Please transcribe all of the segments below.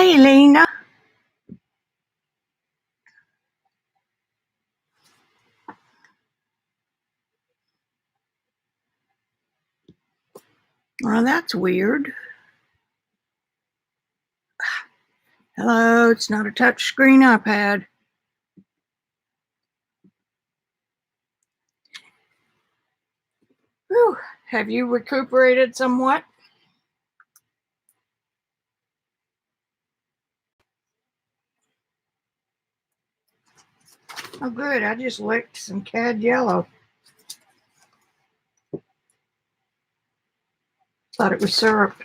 Hey, Lena. Well, that's weird. Hello, it's not a touchscreen iPad. Whew. Have you recuperated somewhat? Oh, good. I just licked some cad yellow. Thought it was syrup.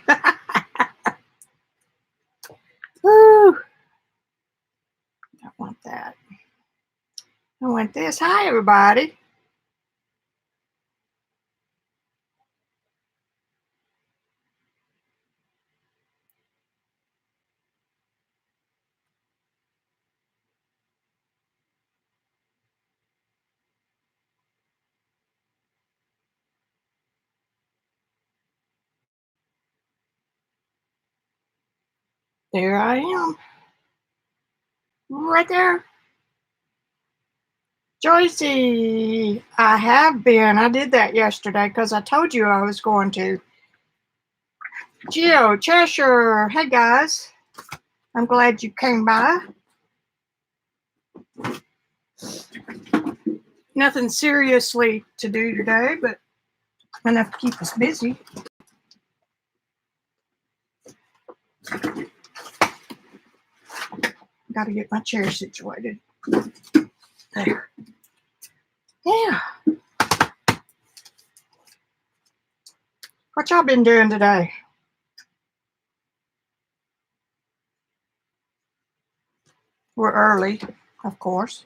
Woo. I want that. I want this. Hi, everybody. There I am. Right there. Joycey, I have been. I did that yesterday because I told you I was going to. Geo, Cheshire. Hey, guys. I'm glad you came by. Nothing seriously to do today, but enough to keep us busy. Got to get my chair situated. There. Yeah. What y'all been doing today? We're early, of course.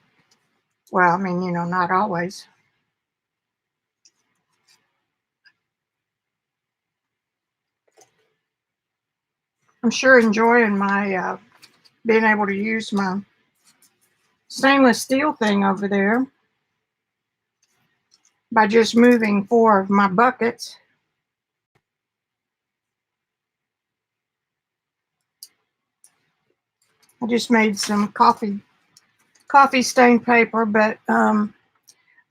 Well, I mean, not always. I'm sure enjoying my being able to use my stainless steel thing over there by just moving 4 of my buckets. I just made some coffee stained paper, but I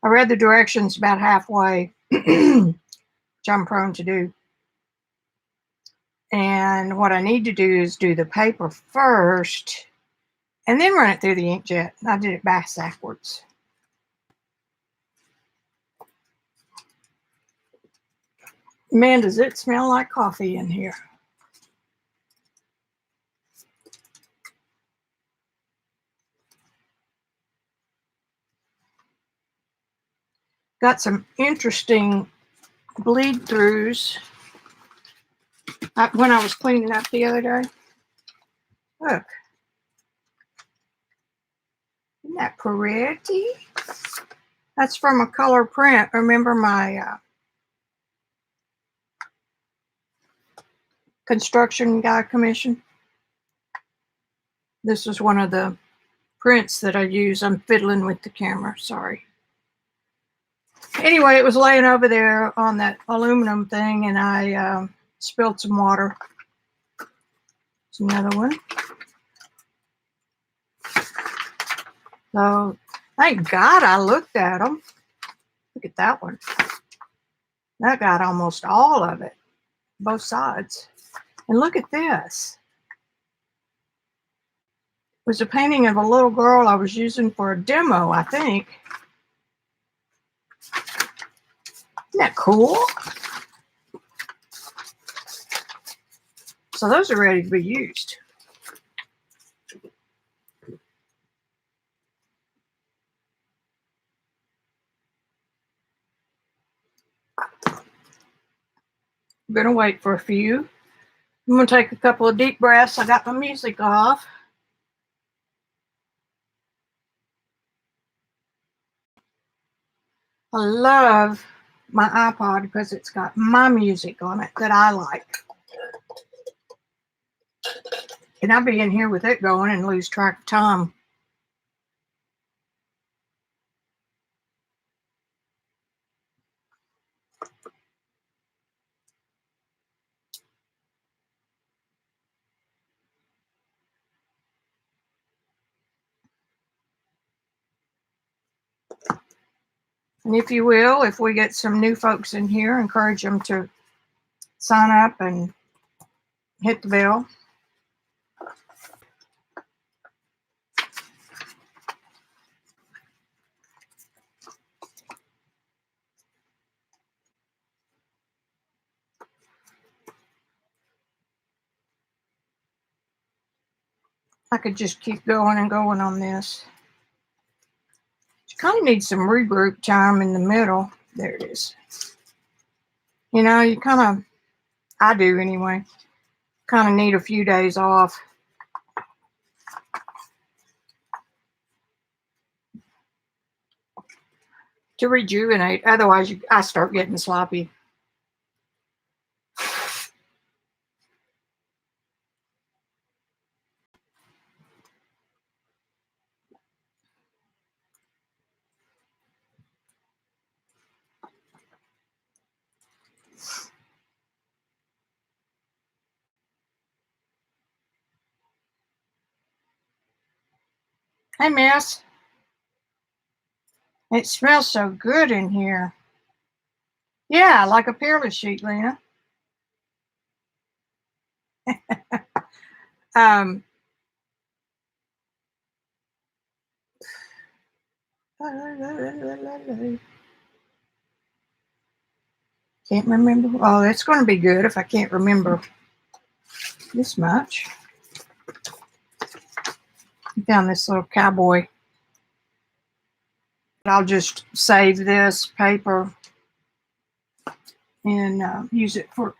read the directions about halfway, which I'm prone to do. And what I need to do is do the paper first and then run it through the inkjet. I did it backwards. Man, does it smell like coffee in here. Got some interesting bleed throughs when I was cleaning up the other day. Look. Isn't that pretty? That's from a color print. Remember my construction guy commission? This is one of the prints that I use. I'm fiddling with the camera, sorry. Anyway, it was laying over there on that aluminum thing, and I spilled some water. It's another one. So, thank God I looked at them. Look at that one. That got almost all of it, both sides. And look at this. It was a painting of a little girl I was using for a demo, I think. Isn't that cool? So those are ready to be used. I'm gonna wait for a few. I'm gonna take a couple of deep breaths. I got my music off. I love my iPod because it's got my music on it that I like. And I'll be in here with it going and lose track of time. And if you will, if we get some new folks in here, encourage them to sign up and hit the bell. I could just keep going and going on this. You kind of need some regroup time in the middle. There it is. You know, you kind of, I do anyway, kind of need a few days off. To rejuvenate. Otherwise, I start getting sloppy. Hey, miss. It smells so good in here. Yeah, like a peerless sheet, Lena. um, Can't remember. Oh, it's going to be good if I can't remember this much. I found this little cowboy. I'll just save this paper and use it for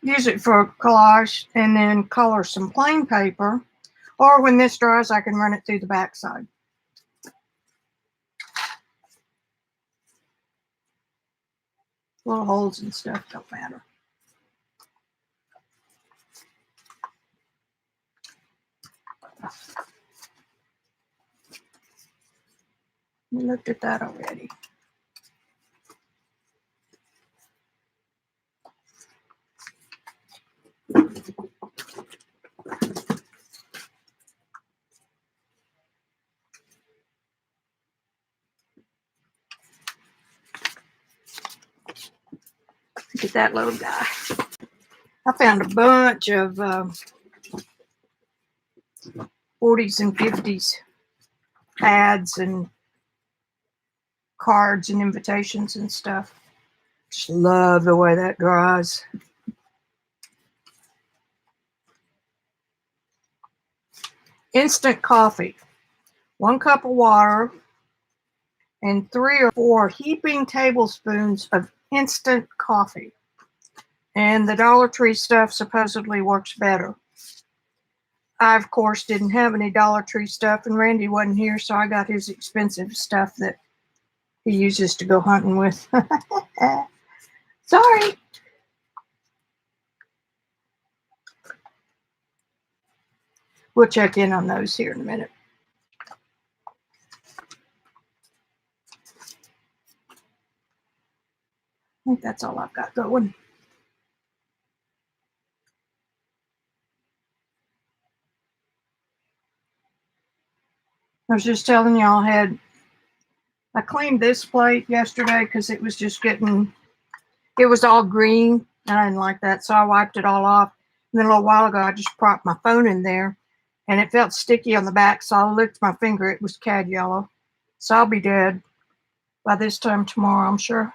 collage, and then color some plain paper. Or when this dries, I can run it through the backside. Little holes and stuff don't matter. We looked at that already. Look at that little guy. I found a bunch of 40s and 50s ads and cards and invitations and stuff. Just love the way that dries. Instant coffee. 1 cup of water and 3 or 4 heaping tablespoons of instant coffee. And the Dollar Tree stuff supposedly works better. I, of course, didn't have any Dollar Tree stuff, and Randy wasn't here, so I got his expensive stuff that he uses to go hunting with. Sorry. We'll check in on those here in a minute. I think that's all I've got going. I was just telling y'all, I cleaned this plate yesterday because it was just getting, it was all green, and I didn't like that, so I wiped it all off. And then a little while ago, I just propped my phone in there, and it felt sticky on the back, so I licked my finger. It was cad yellow. So I'll be dead by this time tomorrow, I'm sure.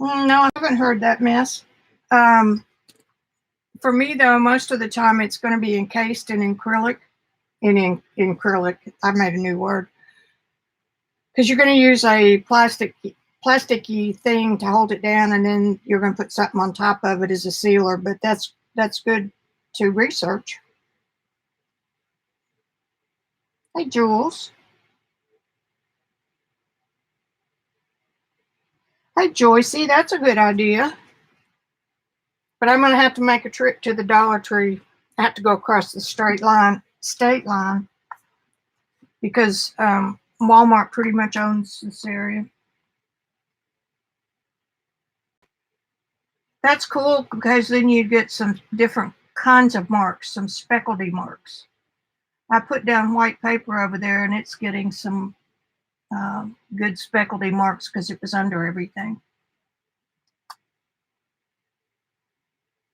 No, I haven't heard that mess. For me, though, most of the time it's going to be encased in acrylic. In acrylic, I made a new word. Because you're going to use a plasticky thing to hold it down, and then you're going to put something on top of it as a sealer. But that's good to research. Hey, Jules. Hey, Joycey, that's a good idea. But I'm going to have to make a trip to the Dollar Tree. I have to go across the state line, because Walmart pretty much owns this area. That's cool because then you get some different kinds of marks, some specialty marks. I put down white paper over there and it's getting some good specialty marks because it was under everything.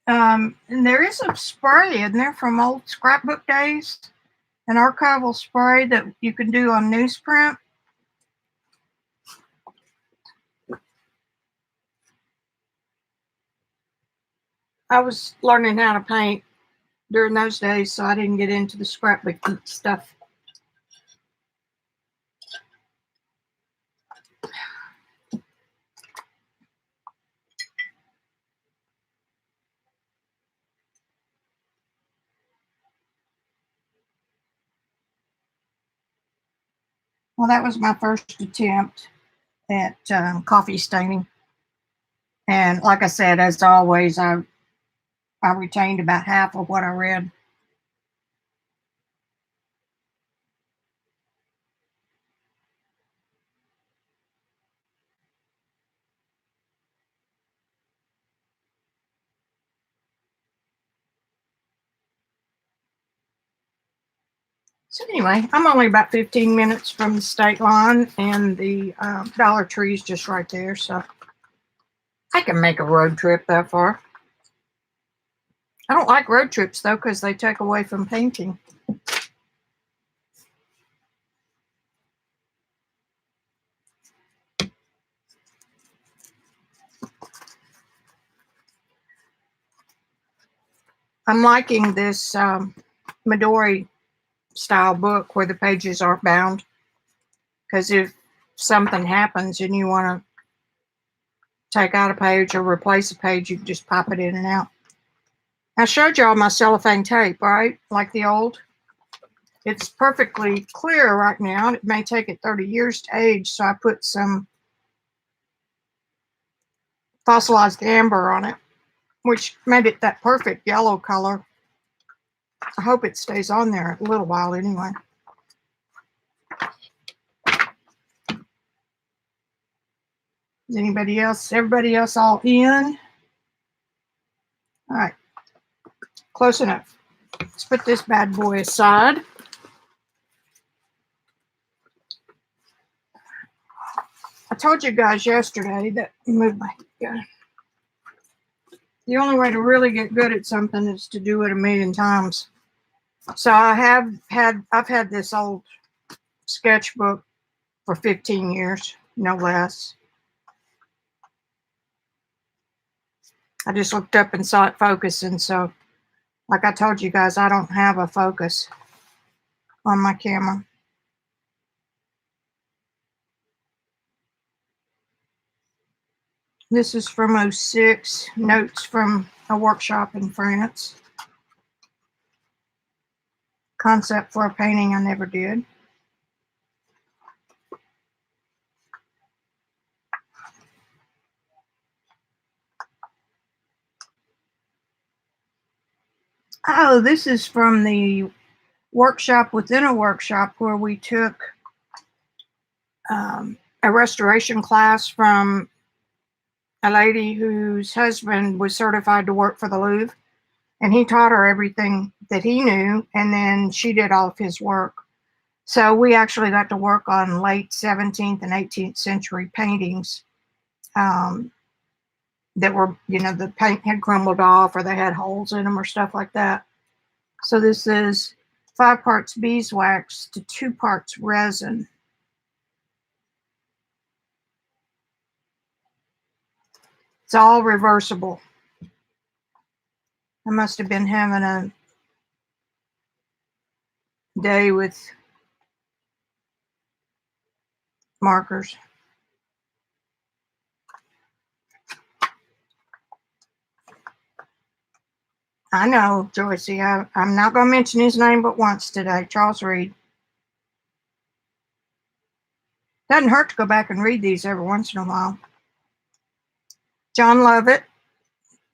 And there is a spray in there from old scrapbook days, an archival spray that you can do on newsprint. I was learning how to paint during those days, so I didn't get into the scrapbook stuff. Well, that was my first attempt at coffee staining. And like I said, as always, I retained about half of what I read. So anyway, I'm only about 15 minutes from the state line, and the Dollar Tree is just right there, so I can make a road trip that far. I don't like road trips, though, because they take away from painting. I'm liking this Midori style book where the pages aren't bound, because if something happens and you want to take out a page or replace a page, you can just pop it in and out. I showed y'all my cellophane tape, right? Like the old. It's perfectly clear right now. It may take it 30 years to age, so I put some fossilized amber on it, which made it that perfect yellow color. I hope it stays on there a little while anyway. Is everybody else all in? All right, close enough. Let's put this bad boy aside. I told you guys yesterday that the only way to really get good at something is to do it a million times. So I've had this old sketchbook for 15 years, no less. I just looked up and saw it focusing, so like I told you guys, I don't have a focus on my camera. This is from 06, notes from a workshop in France. Concept for a painting I never did. Oh, this is from the workshop within a workshop where we took a restoration class from a lady whose husband was certified to work for the Louvre, and he taught her everything that he knew, and then she did all of his work. So we actually got to work on late 17th and 18th century paintings that were, the paint had crumbled off or they had holes in them or stuff like that. So this is 5 parts beeswax to 2 parts resin. It's all reversible. I must have been having a day with markers. I know, Joycey. I'm not going to mention his name but once today, Charles Reed. Doesn't hurt to go back and read these every once in a while. John Lovett,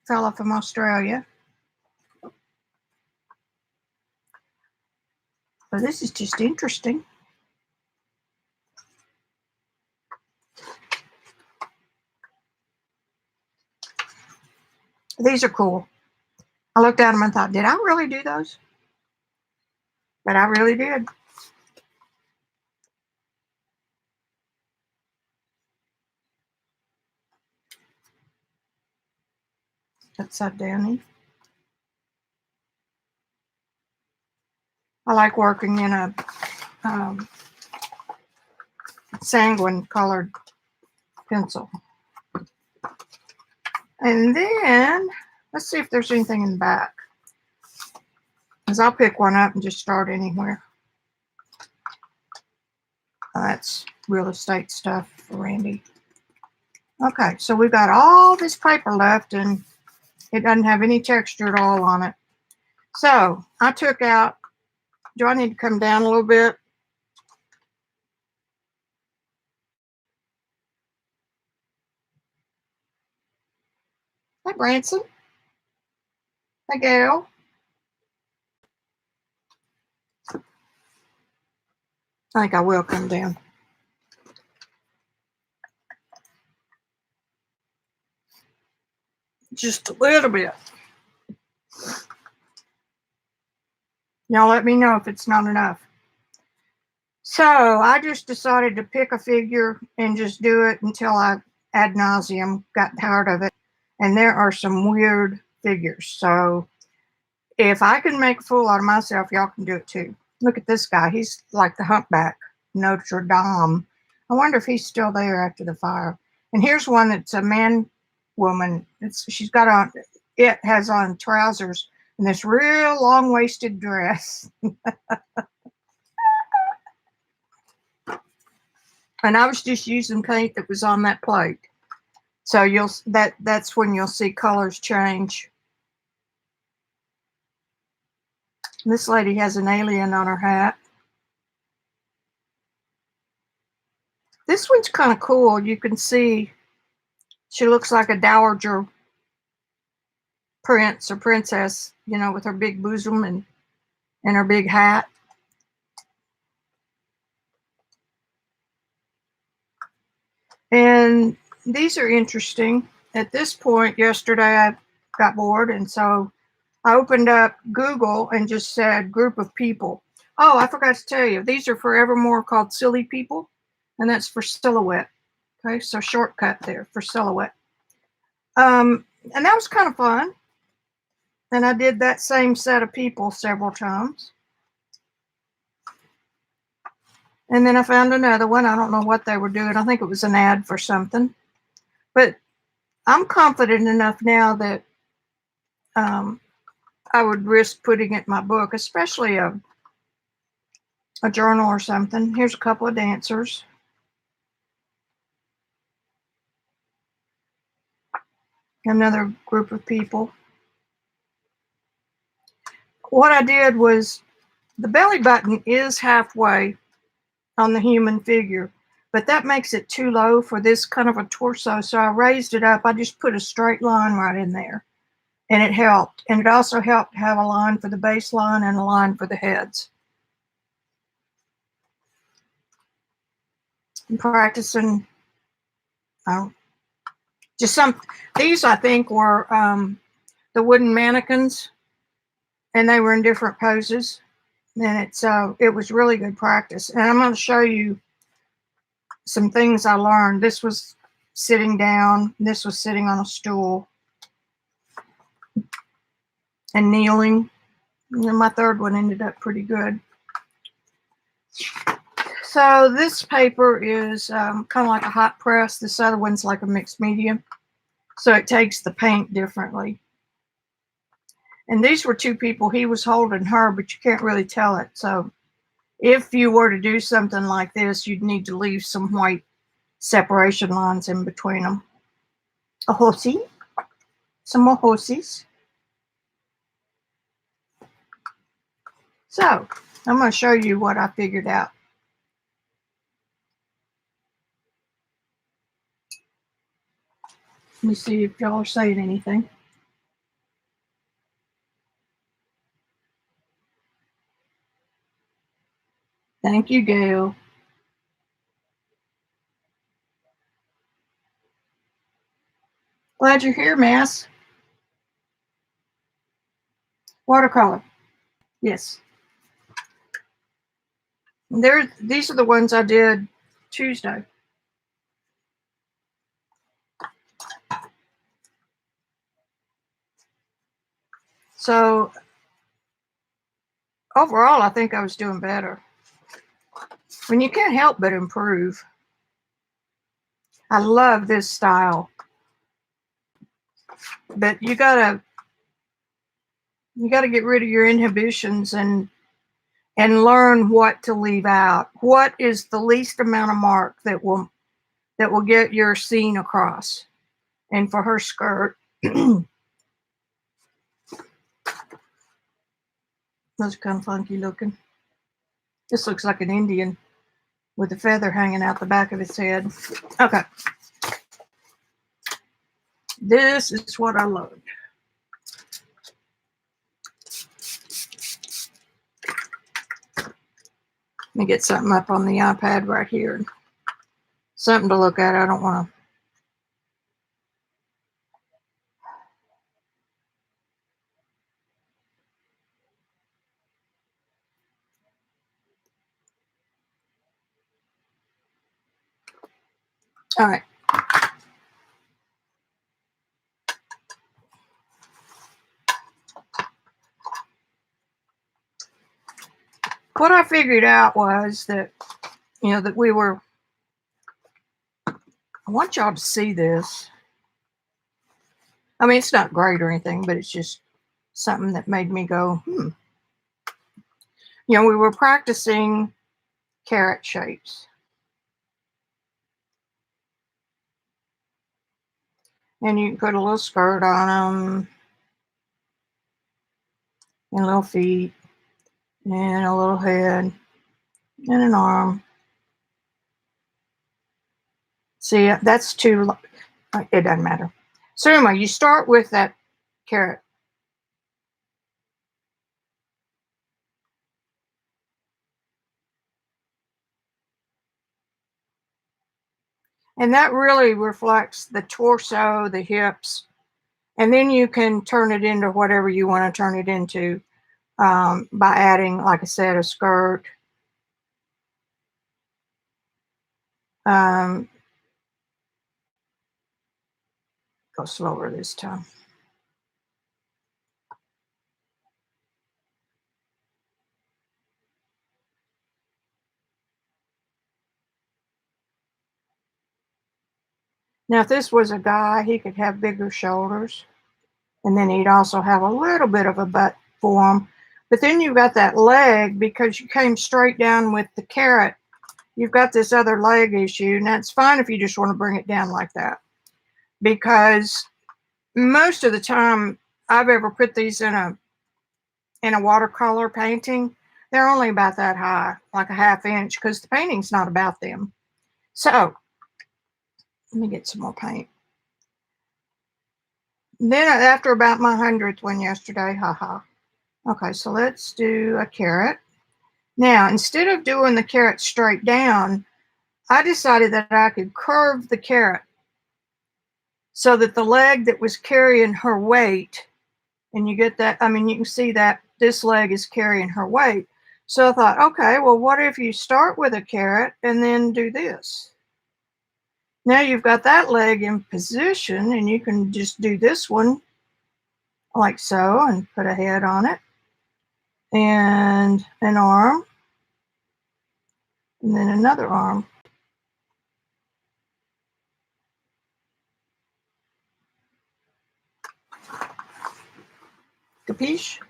fella from Australia. But this is just interesting. These are cool. I looked at them and thought, did I really do those? But I really did. Upside downy. I like working in a sanguine colored pencil. And then let's see if there's anything in the back. Because I'll pick one up and just start anywhere. That's real estate stuff for Randy. Okay, so we've got all this paper left and it doesn't have any texture at all on it. So I took out, do I need to come down a little bit? Hi, Branson. Hi, Gail. I think I will come down. Just a little bit. Y'all let me know if it's not enough. So I just decided to pick a figure and just do it until I ad nauseum got tired of it. And there are some weird figures. So if I can make a fool out of myself, y'all can do it too. Look at this guy. He's like the humpback, Notre Dame. I wonder if he's still there after the fire. And here's one that's a man woman. She's got on, it has on trousers and this real long-waisted dress. And I was just using paint that was on that plate. So that's when you'll see colors change. This lady has an alien on her hat. This one's kind of cool. You can see she looks like a dowager prince or princess, you know, with her big bosom and her big hat. And these are interesting. At this point yesterday, I got bored, and so I opened up Google and just said group of people. Oh, I forgot to tell you, these are forevermore called silly people, and that's for silhouette. Okay, so shortcut there for silhouette. And that was kind of fun. And I did that same set of people several times. And then I found another one. I don't know what they were doing. I think it was an ad for something. But I'm confident enough now that I would risk putting it in my book, especially a journal or something. Here's a couple of dancers. Another group of people. What I did was the belly button is halfway on the human figure, but that makes it too low for this kind of a torso. So I raised it up. I just put a straight line right in there, and it helped. And it also helped have a line for the baseline and a line for the heads. I'm practicing. Just some. These I think were the wooden mannequins, and they were in different poses. And it was really good practice. And I'm going to show you some things I learned. This was sitting down. This was sitting on a stool and kneeling. And then my third one ended up pretty good. So this paper is kind of like a hot press. This other one's like a mixed medium. So it takes the paint differently. And these were two people. He was holding her, but you can't really tell it. So if you were to do something like this, you'd need to leave some white separation lines in between them. A horsey. Some more horses. So I'm going to show you what I figured out. Let me see if y'all are saying anything. Thank you, Gail. Glad you're here, Mass. Watercolor. Yes. These are the ones I did Tuesday. So overall, I think I was doing better. When you can't help but improve. I love this style, but you gotta get rid of your inhibitions and learn what to leave out. What is the least amount of mark that will get your scene across? And for her skirt, those are kind of funky looking. This looks like an Indian with a feather hanging out the back of its head. Okay. This is what I love. Let me get something up on the iPad right here. Something to look at. I don't want to. All right. What I figured out was that, that we were, I want y'all to see this. I mean, it's not great or anything, but it's just something that made me go, we were practicing carrot shapes. And you can put a little skirt on them, and little feet, and a little head, and an arm. See, that's too, it doesn't matter. So anyway, you start with that carrot. And that really reflects the torso, the hips, and then you can turn it into whatever you want to turn it into by adding, like I said, a skirt. Go slower this time. Now, if this was a guy, he could have bigger shoulders, and then he'd also have a little bit of a butt form. But then you've got that leg, because you came straight down with the carrot. You've got this other leg issue, and that's fine if you just want to bring it down like that. Because most of the time I've ever put these in a watercolor painting, they're only about that high, like a ½ inch, because the painting's not about them. So let me get some more paint. Then after about my 100th one yesterday, haha. Okay, so let's do a carrot. Now, instead of doing the carrot straight down, I decided that I could curve the carrot so that the leg that was carrying her weight, and you get that, I mean, you can see that this leg is carrying her weight. So I thought, okay, well, what if you start with a carrot and then do this? Now you've got that leg in position, and you can just do this one like so and put a head on it and an arm and then another arm. Capiche?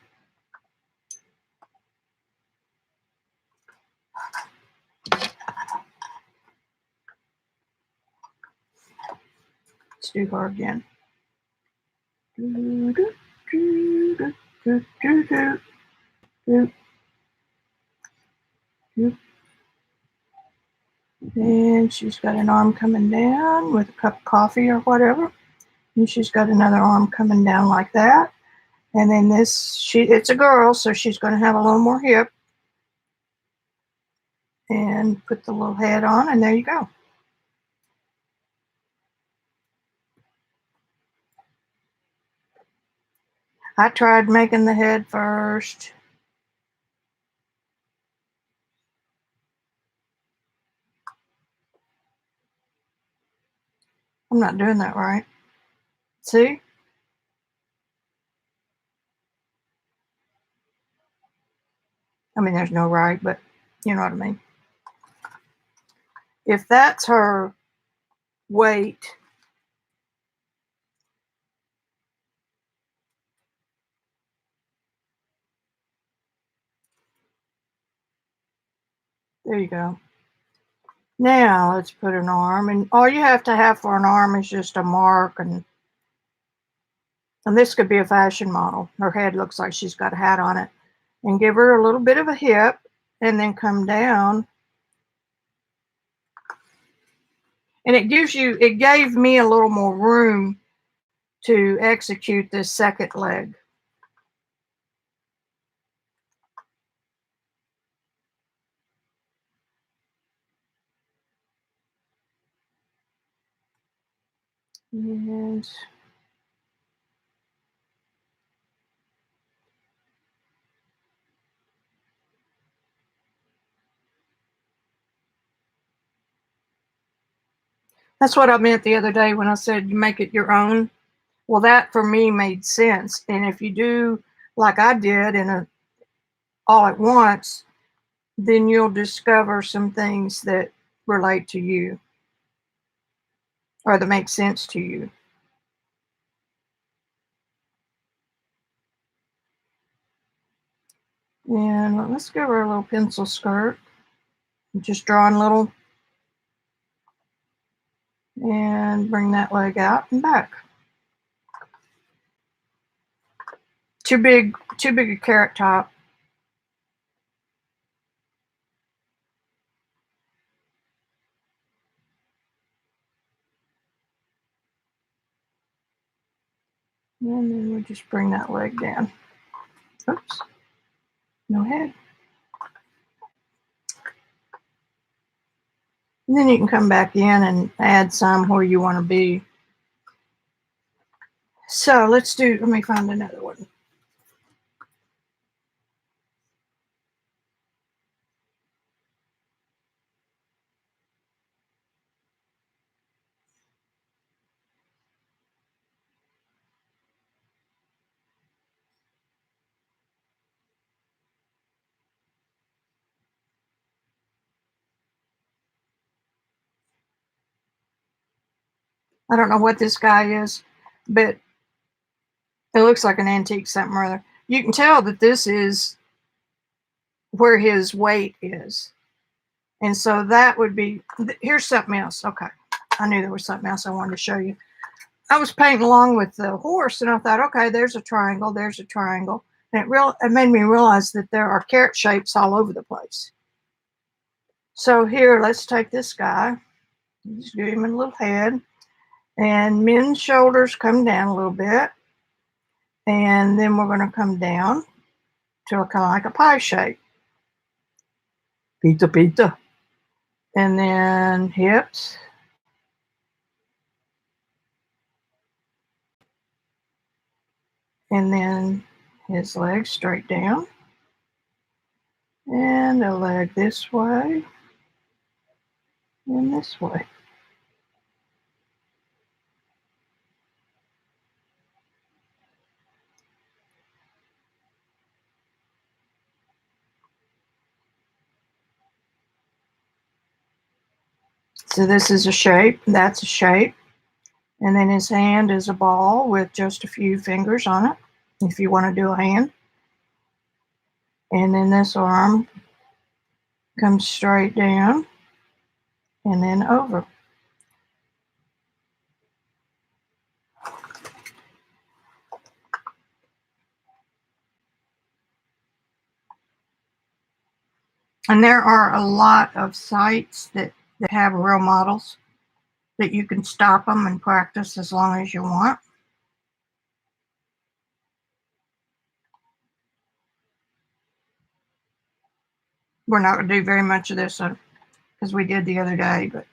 Let's do her again. And she's got an arm coming down with a cup of coffee or whatever. And she's got another arm coming down like that. And then this, it's a girl, so she's going to have a little more hip. and put the little head on, and there you go. I tried making the head first. I'm not doing that right. See? I mean, there's no right, but you know what I mean. If that's her weight, there you go. Now let's put an arm, and all you have to have for an arm is just a mark, and this could be a fashion model. Her head looks like she's got a hat on it. And give her a little bit of a hip, and then come down. And it gave me a little more room to execute this second leg. And that's what I meant the other day when I said you make it your own. Well, that for me made sense. And if you do like I did all at once, then you'll discover some things that relate to you or that make sense to you. And let's give her a little pencil skirt. Just drawing little, and bring that leg out and back. Too big a carrot top. And then we just bring that leg down. Oops, no head. And then you can come back in and add some where you want to be. So let me find another one. I don't know what this guy is, but it looks like an antique something or other. You can tell that this is where his weight is. And so that would be, here's something else. Okay. I knew there was something else I wanted to show you. I was painting along with the horse, and I thought, okay, there's a triangle, there's a triangle. And it made me realize that there are carrot shapes all over the place. So here, let's take this guy. Just give him a little head. And men's shoulders come down a little bit. And then we're going to come down to kind of like a pie shape. Pizza, pizza. And then hips. And then his legs straight down. And a leg this way. And this way. So this is a shape, that's a shape. And then his hand is a ball with just a few fingers on it, if you want to do a hand. And then this arm comes straight down and then over. And there are a lot of sites that have real models that you can stop them and practice as long as you want. We're not going to do very much of this because we did the other day, but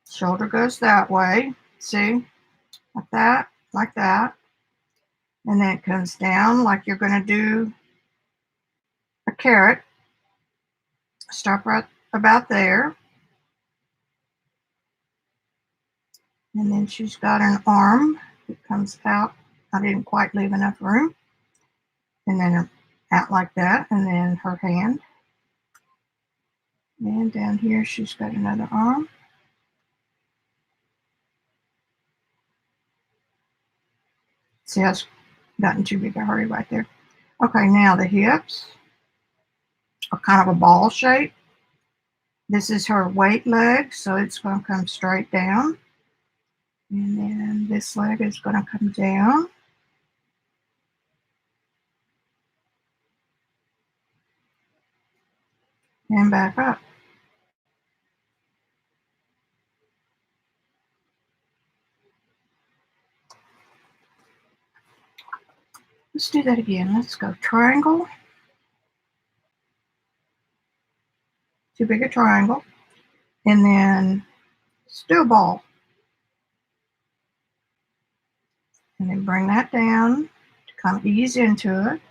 shoulder goes that way. See? Like that. And then it comes down like you're going to do a carrot. Stop right about there. And then she's got an arm that comes out. I didn't quite leave enough room. And then out like that. And then her hand. And down here she's got another arm. See, I've gotten too big a hurry right there. Okay, now the hips are kind of a ball shape. This is her weight leg, so it's going to come straight down. And then this leg is going to come down. And back up. Let's do that again. Let's go triangle. Too big a triangle. And then let's do a ball. And then bring that down to kind of ease into it.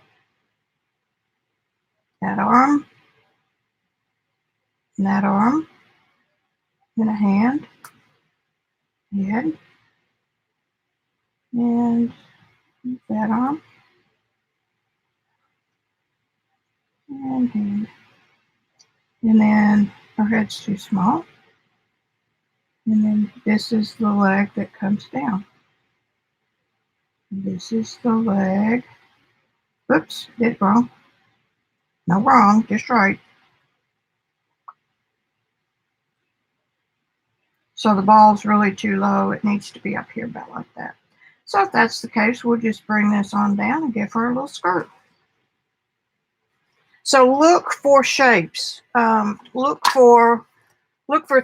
That arm. And that arm. And a hand. Head. And that arm. And hand. And then her head's too small. And then this is the leg that comes down. This is the leg. Oops, did it wrong. No wrong, just right. So the ball's really too low. It needs to be up here about like that. So if that's the case, we'll just bring this on down and give her a little skirt. So look for shapes. Look for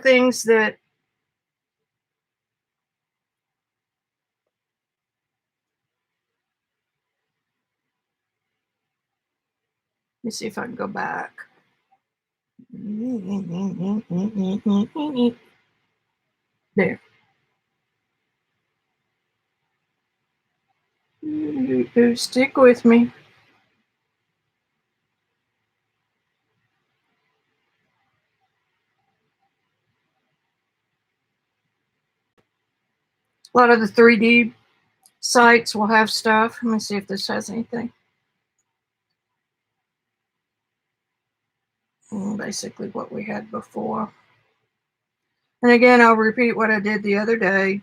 things that let me see if I can go back. There. Stick with me. A lot of the 3D sites will have stuff. Let me see if this has anything. Basically what we had before. And again, I'll repeat what I did the other day.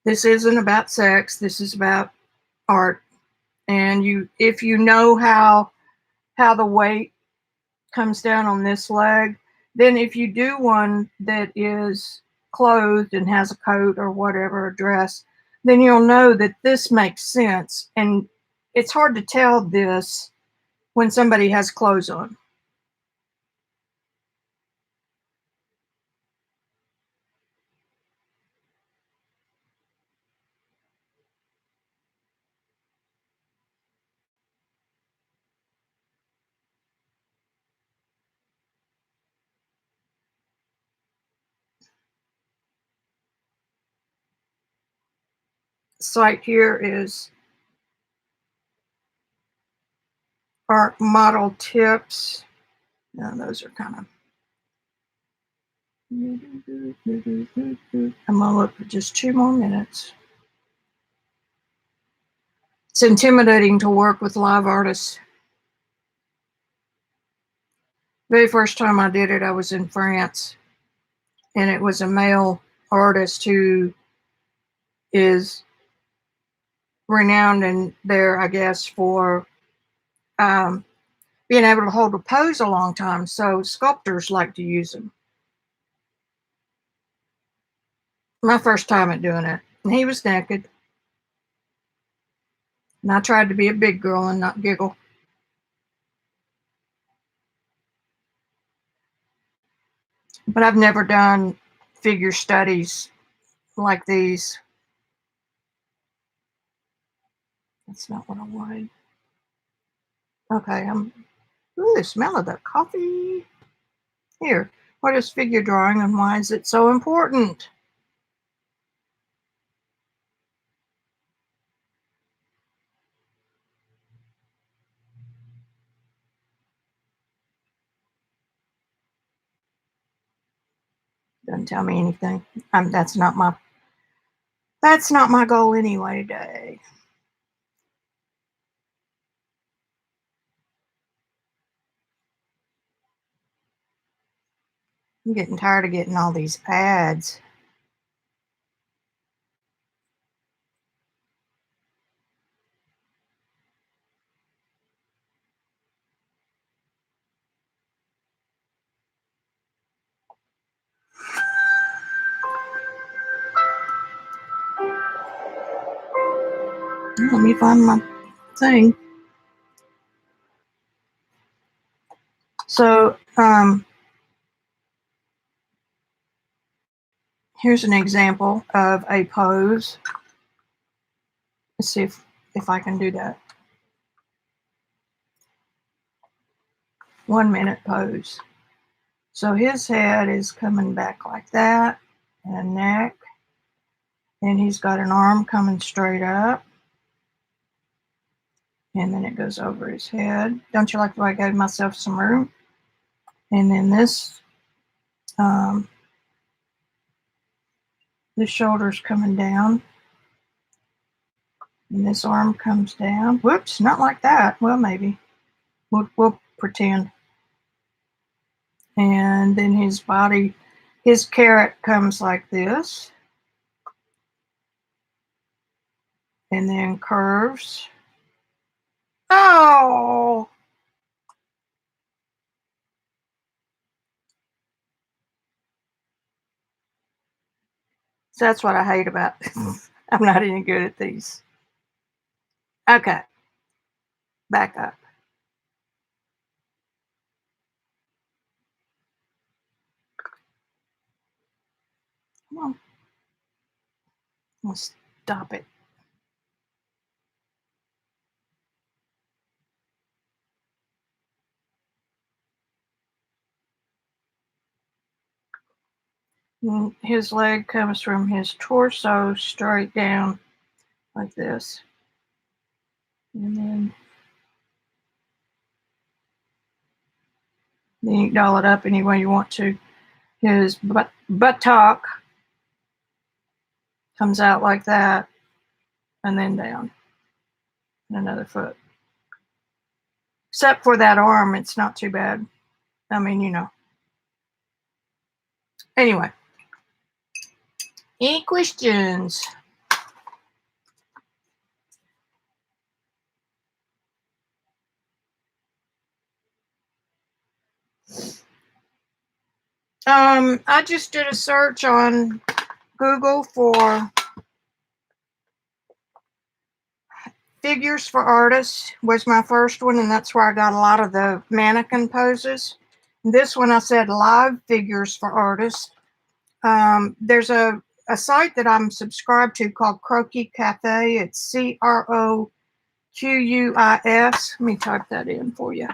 This isn't about sex. This is about art. And if you know how the weight comes down on this leg, then if you do one that is clothed and has a coat or whatever, a dress, then you'll know that this makes sense. And it's hard to tell this when somebody has clothes on. Site here is our model tips. Now those are kind of. I'm gonna look for just 2 more minutes. It's intimidating to work with live artists. Very first time I did it, I was in France, and it was a male artist who is renowned in there, I guess, for being able to hold a pose a long time. So sculptors like to use them. My first time at doing it, and he was naked, and I tried to be a big girl and not giggle. But I've never done figure studies like these. That's not what I wanted. Okay, ooh, the smell of the coffee. Here, what is figure drawing and why is it so important? Doesn't tell me anything. That's not my goal anyway today. I'm getting tired of getting all these ads. Let me find my thing. So, here's an example of a pose. Let's see if I can do that. 1 minute pose. So his head is coming back like that, and neck, and he's got an arm coming straight up, and then it goes over his head. Don't you like the way I gave myself some room? And then this shoulder's coming down, and this arm comes down. Whoops, not like that. Well, maybe. We'll pretend. And then his body, his carrot comes like this, and then curves. Oh! So that's what I hate about this. I'm not any good at these. Okay, back up. Come on. Let's stop it. And his leg comes from his torso straight down like this. And then you can doll it up any way you want to. His buttock comes out like that, and then down. And another foot. Except for that arm, it's not too bad. I mean, you know. Anyway, any questions? I just did a search on Google for figures for artists was my first one, and that's where I got a lot of the mannequin poses. This one I said live figures for artists. There's a site that I'm subscribed to called Croquis Cafe. It's CROQUIS. Let me type that in for you.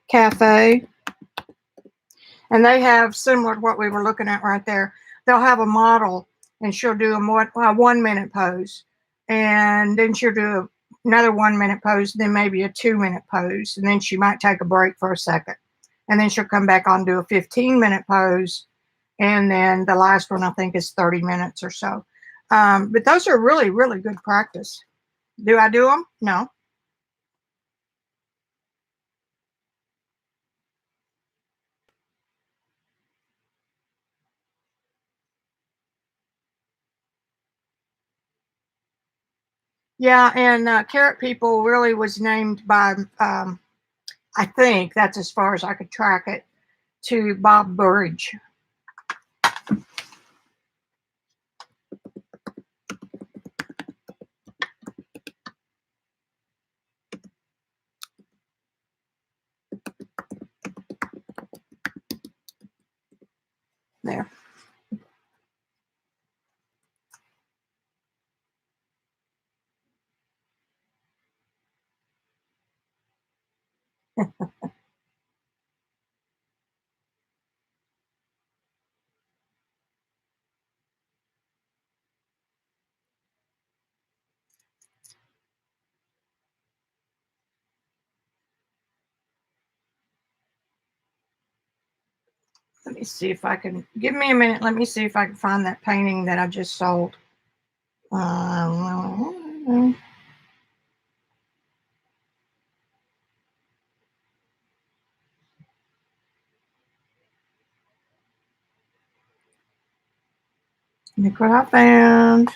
Cafe. And they have similar to what we were looking at right there. They'll have a model, and she'll do a 1 minute pose, and then she'll do another 1 minute pose, then maybe a 2 minute pose, and then she might take a break for a second, and then she'll come back on and do a 15-minute pose, and then the last one I think is 30 minutes or so. But those are really, really good practice. Do I do them? No. Yeah, and Carrot People really was named by, I think that's as far as I could track it, to Bob Burridge. There. Let me see if I can, give me a minute. Let me see if I can find that painting that I just sold. Let Look what I found.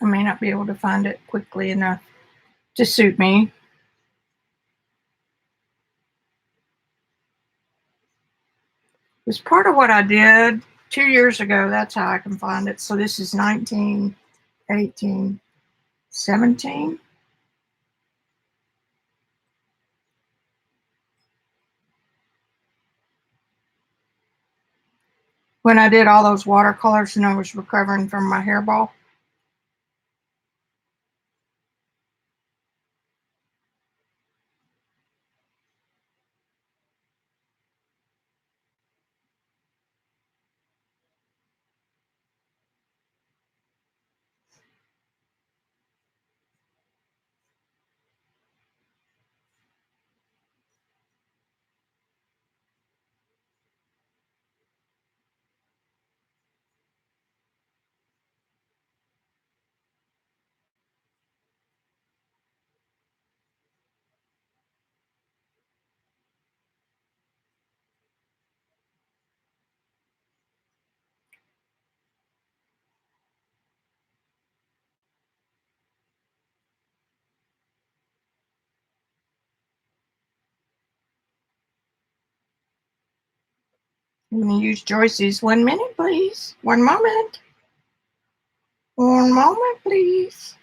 I may not be able to find it quickly enough to suit me. It was part of what I did 2 years ago. That's how I can find it. So this is 19, 18, 17. When I did all those watercolors and I was recovering from my hairball. I'm going to use Joyce's. 1 minute, please. 1 moment. 1 moment, please.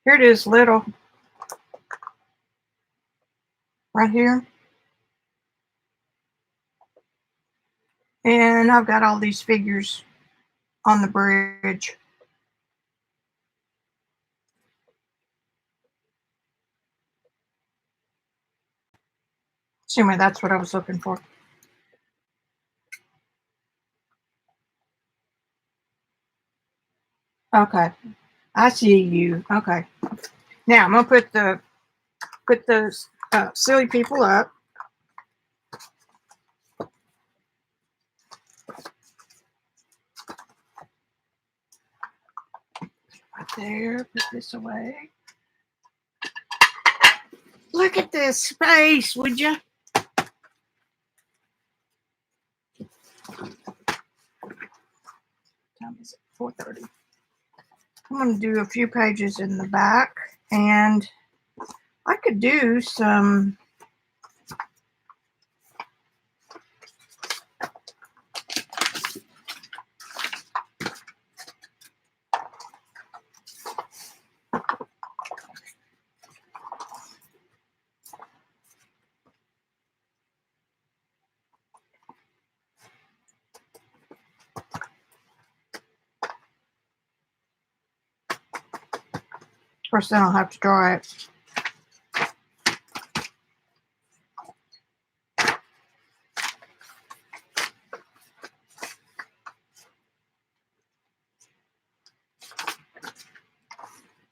Here it is, little. Right here. And I've got all these figures on the bridge. Assuming that's what I was looking for. Okay. I see you. Okay. Now I'm gonna put the silly people up. Right there. Put this away. Look at this space, would you? Time is it? 4:30. I'm gonna do a few pages in the back, and I could do some. Of course, then I'll have to draw it.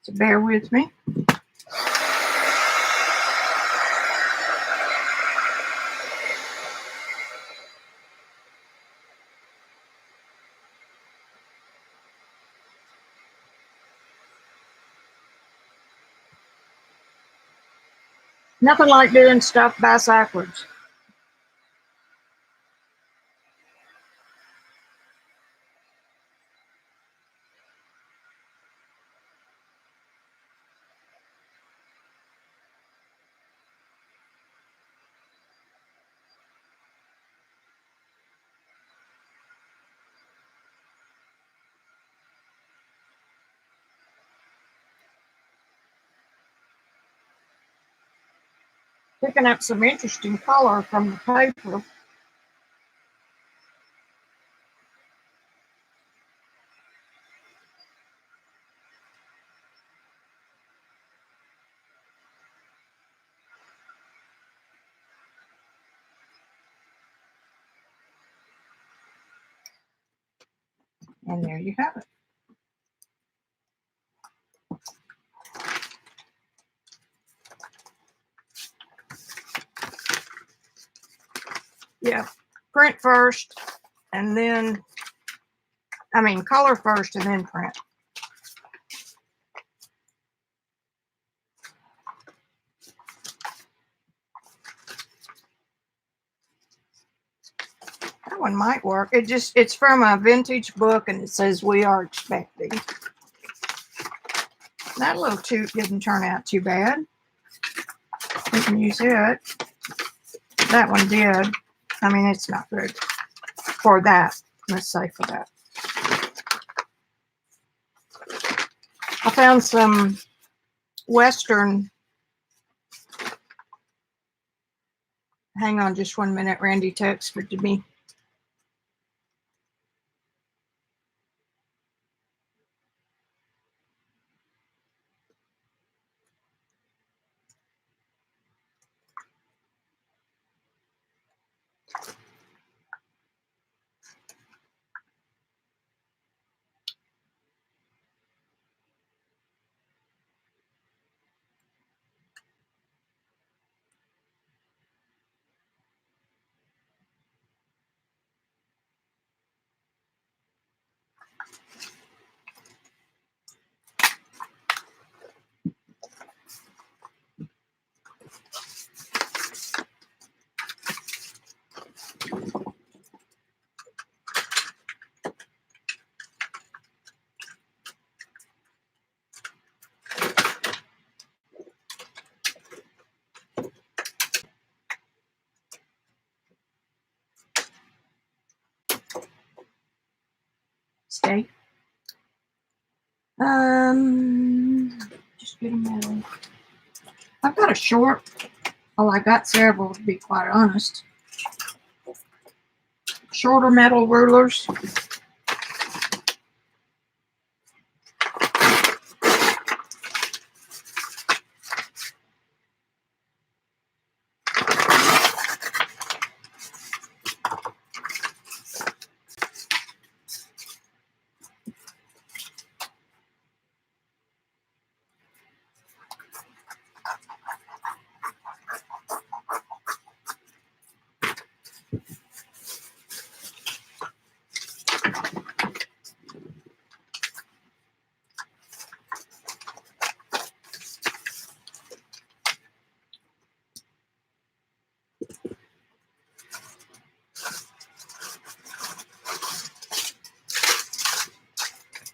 So bear with me. Nothing like doing stuff backwards. Picking up some interesting color from the paper. And there you have it. Yeah, print first, and then, color first and then print. That one might work. It's from a vintage book, and it says "We Are Expecting." That little toot didn't turn out too bad. We can use it. That one did. It's not good for that. Let's say for that. I found some Western. Hang on just 1 minute. Randy texted me. Stay. Just get a metal. I've got a short. Oh, I got several to be quite honest. Shorter metal rulers.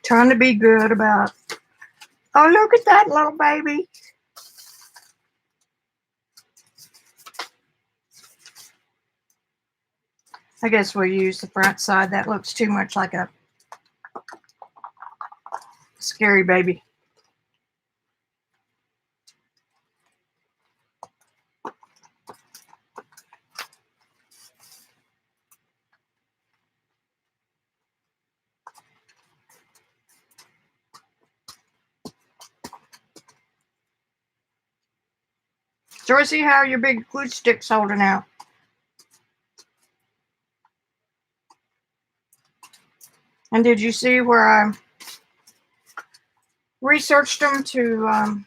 Trying to be good about. Oh, look at that little baby. I guess we'll use the front side. That looks too much like a scary baby. Joycey, how are your big glue sticks holding out? And did you see where I researched them to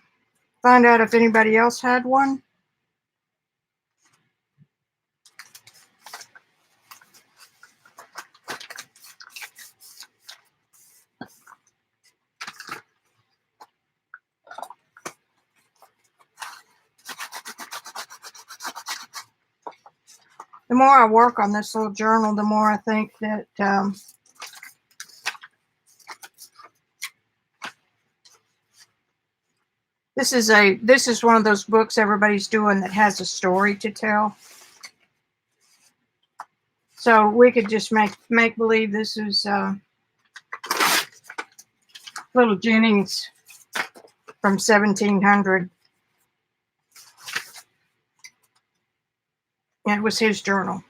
find out if anybody else had one. The more I work on this little journal, the more I think that this is one of those books everybody's doing that has a story to tell. So we could just make believe this is little Jennings from 1700. And it was his journal.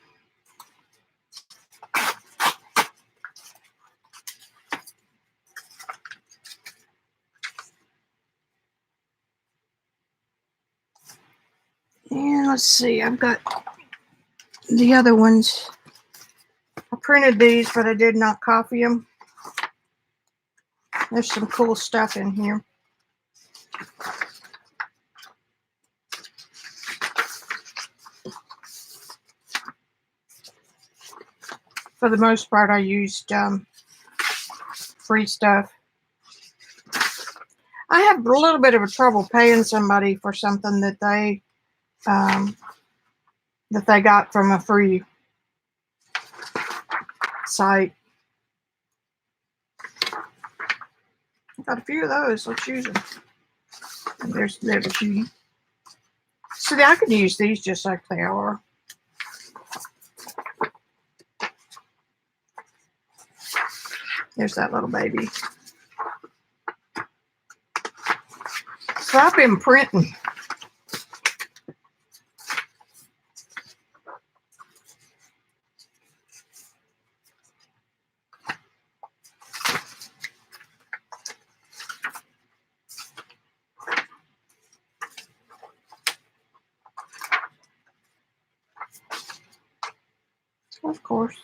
And let's see, I've got the other ones. I printed these, but I did not copy them. There's some cool stuff in here. For the most part, I used free stuff. I have a little bit of a trouble paying somebody for something that they got from a free site. I've got a few of those. Let's use them. And there's a few. See, I could use these just like they are. There's that little baby. So I've been printing. Of course.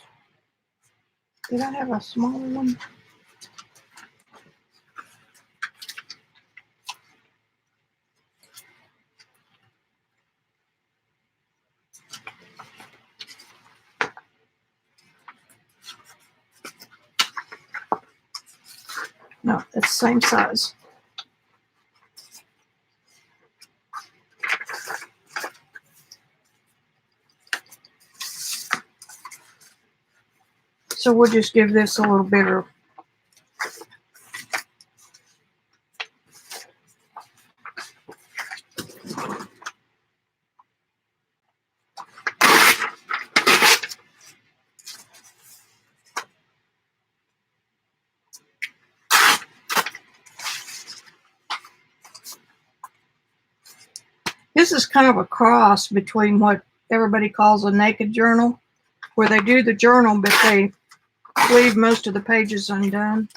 Did I have a smaller one? No, it's the same size. So we'll just give this a little bigger. This is kind of a cross between what everybody calls a naked journal, where they do the journal, but they leave most of the pages undone.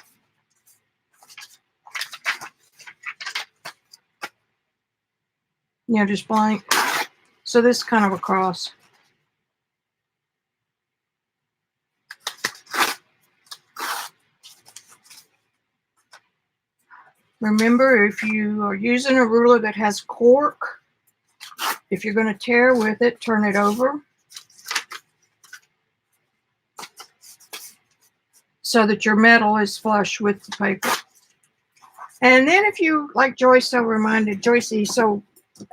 You know, just blank. So this is kind of a cross. Remember, if you are using a ruler that has cork, if you're going to tear with it, turn it over so that your metal is flush with the paper. And then if you, like Joyce so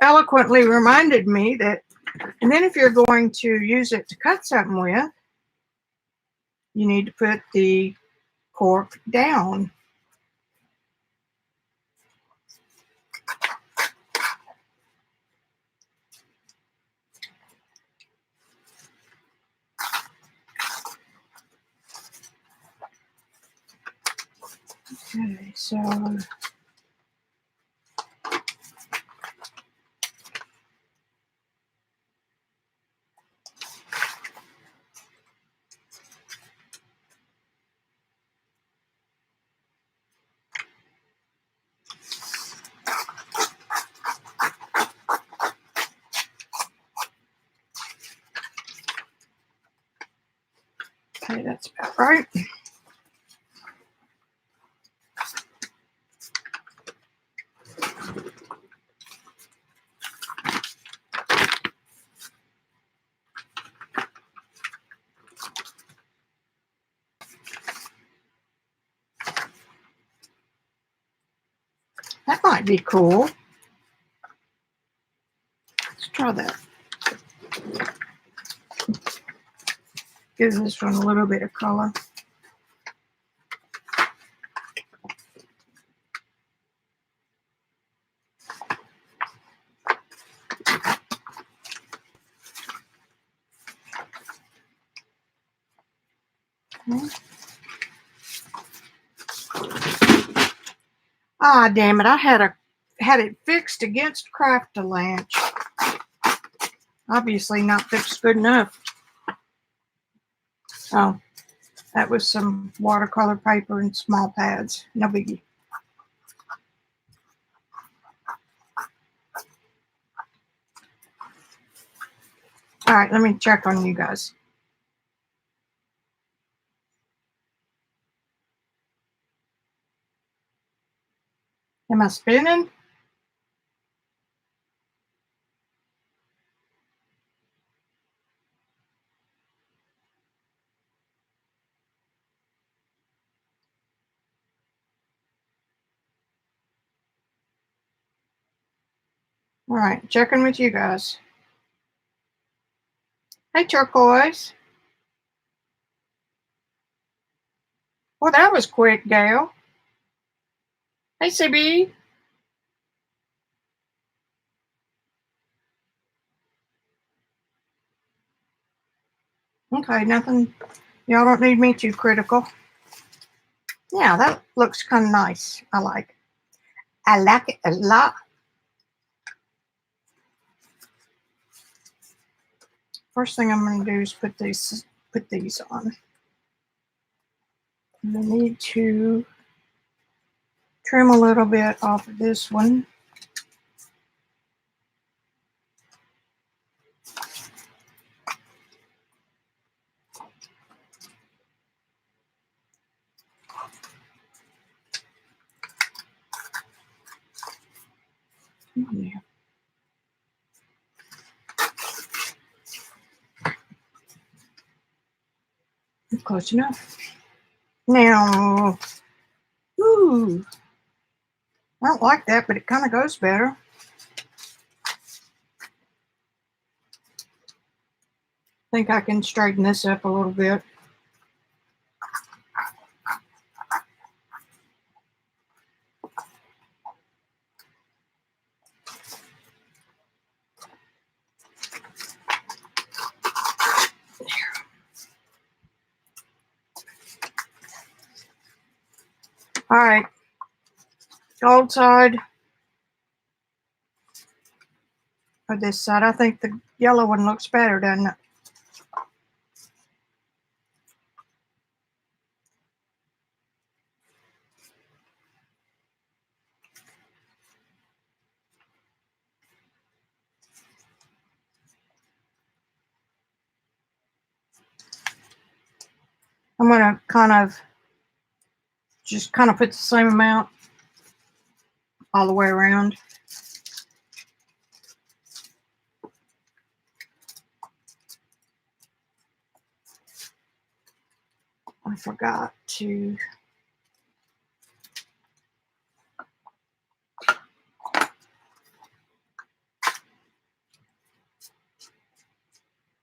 eloquently reminded me that, and then if you're going to use it to cut something with, you need to put the cork down. Okay, so okay, that's about right. That might be cool. Let's try that. Give this one a little bit of color. Ah, damn it! I had it fixed against Craft-A-Lanch. Obviously not fixed good enough. Oh, that was some watercolor paper and small pads. No biggie. All right, let me check on you guys. Am I spinning? All right, checking with you guys. Hey, Turquoise. Well, that was quick, Gail. Hey, CB. Okay, nothing. Y'all don't need me too critical. Yeah, that looks kind of nice. I like it a lot. First thing I'm going to do is put these on. I need to trim a little bit off of this one. Yeah. Close enough. Now, ooh, I don't like that, but it kind of goes better. I think I can straighten this up a little bit. All right, gold side or this side. I think the yellow one looks better, doesn't it? I'm going to just kind of put the same amount all the way around. I forgot to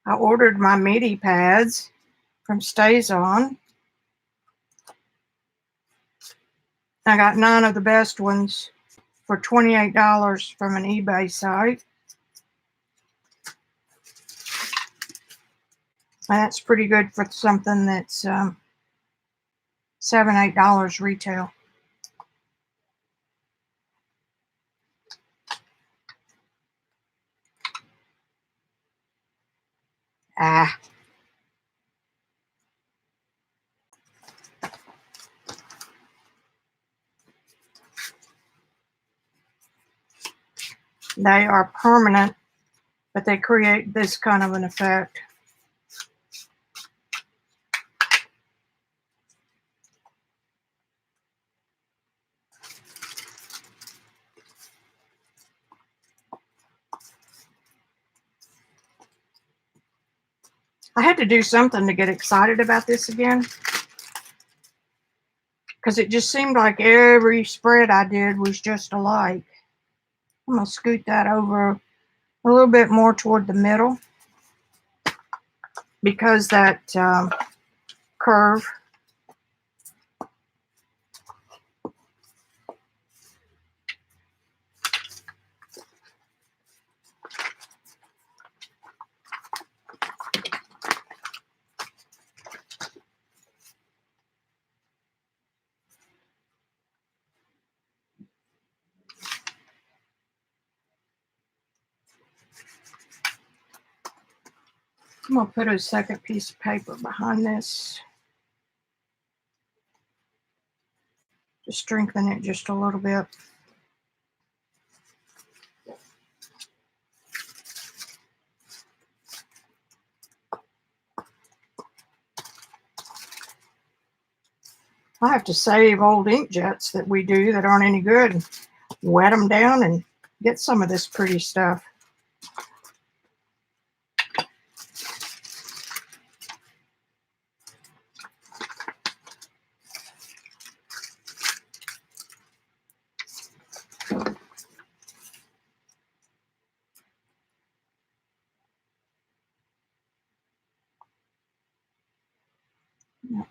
I ordered my MIDI pads from StazOn. I got 9 of the best ones for $28 from an eBay site. And that's pretty good for something that's $7, $8 retail. Ah. They are permanent, but they create this kind of an effect. I had to do something to get excited about this again, because it just seemed like every spread I did was just alike. I'm going to scoot that over a little bit more toward the middle because that curve. I'm going to put a second piece of paper behind this to strengthen it just a little bit. I have to save old inkjets that we do that aren't any good and wet them down and get some of this pretty stuff.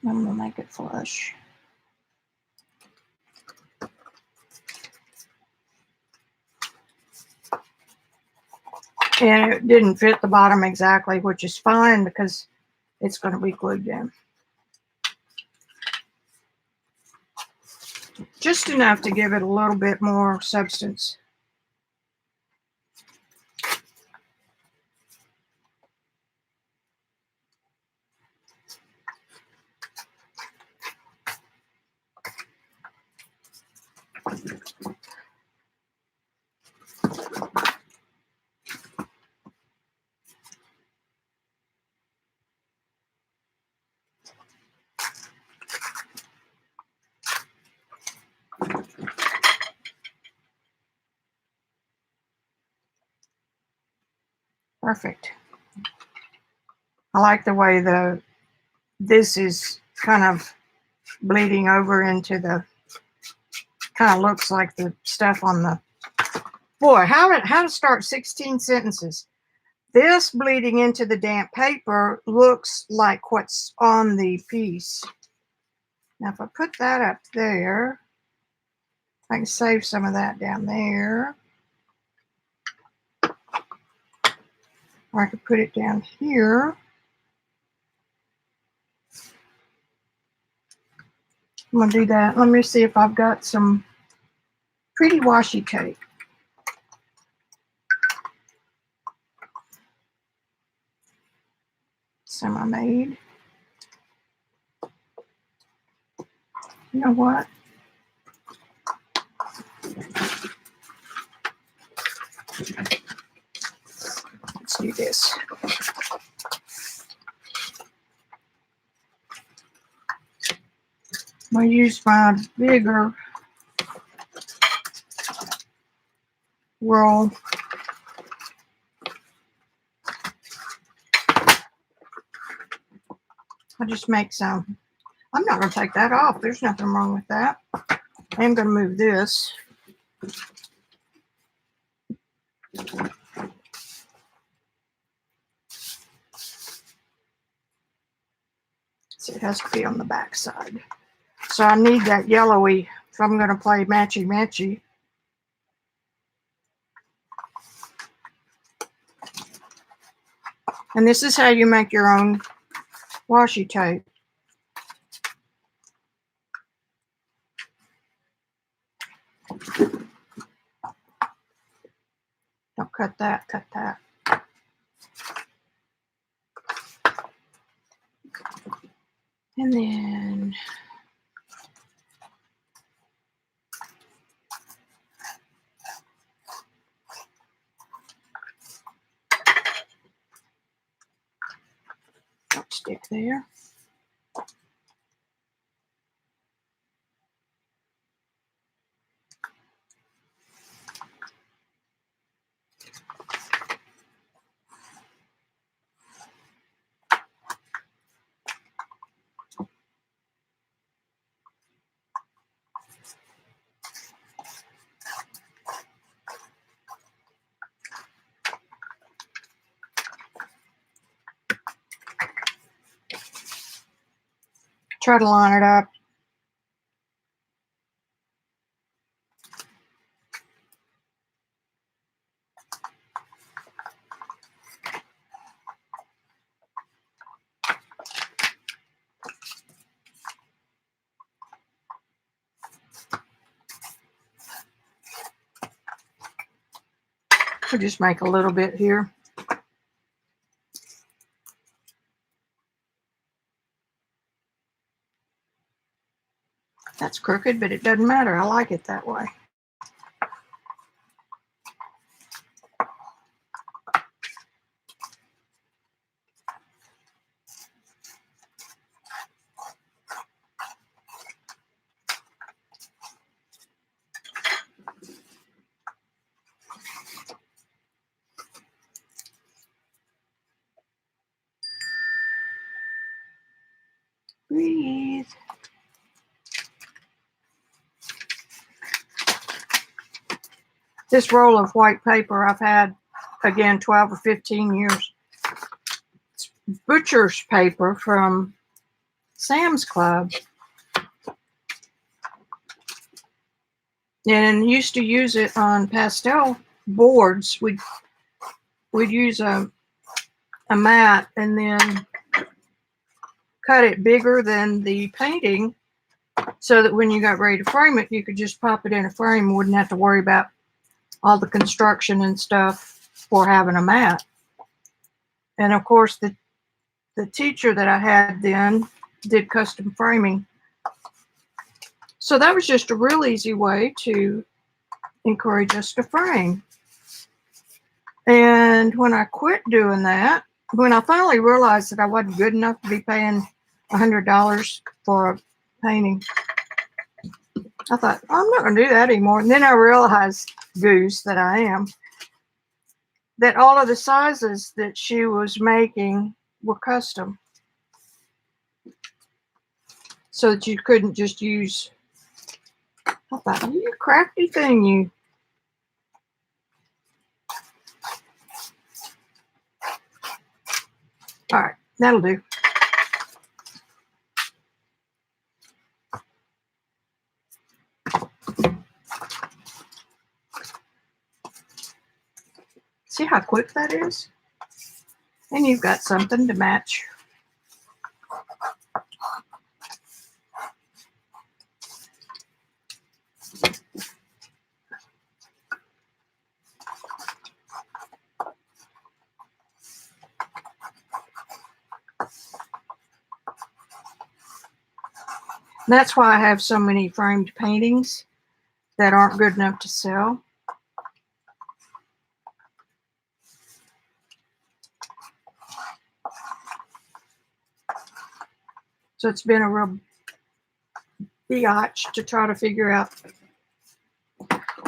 I'm going to make it flush. And it didn't fit the bottom exactly, which is fine because it's going to be glued in. Just enough to give it a little bit more substance. Perfect. I like the way this is kind of bleeding over into the, kind of looks like the stuff on the, boy, how to start 16 sentences. This bleeding into the damp paper looks like what's on the piece. Now if I put that up there, I can save some of that down there. Or I could put it down here. I'm going to do that. Let me see if I've got some pretty washi tape. Some I made. You know what? Let's do this. I'm going to use my bigger roll. I'll just make some. I'm not going to take that off. There's nothing wrong with that. I am going to move this. So it has to be on the back side. So I need that yellowy if I'm going to play matchy-matchy. And this is how you make your own washi tape. Don't cut that, cut that. And then don't stick there. Try to line it up. We'll just make a little bit here. That's crooked, but it doesn't matter. I like it that way. Breathe. This roll of white paper I've had, again, 12 or 15 years. It's butcher's paper from Sam's Club. And used to use it on pastel boards. We'd use a mat and then cut it bigger than the painting so that when you got ready to frame it, you could just pop it in a frame and wouldn't have to worry about all the construction and stuff for having a mat. And of course, the teacher that I had then did custom framing. So that was just a real easy way to encourage us to frame. And when I quit doing that, when I finally realized that I wasn't good enough to be paying $100 for a painting, I thought, I'm not going to do that anymore. And then I realized, goose that I am, that all of the sizes that she was making were custom. So that you couldn't just use, I thought, you crafty thing, you. All right, that'll do. See how quick that is? And you've got something to match. That's why I have so many framed paintings that aren't good enough to sell. So it's been a real biatch to try to figure out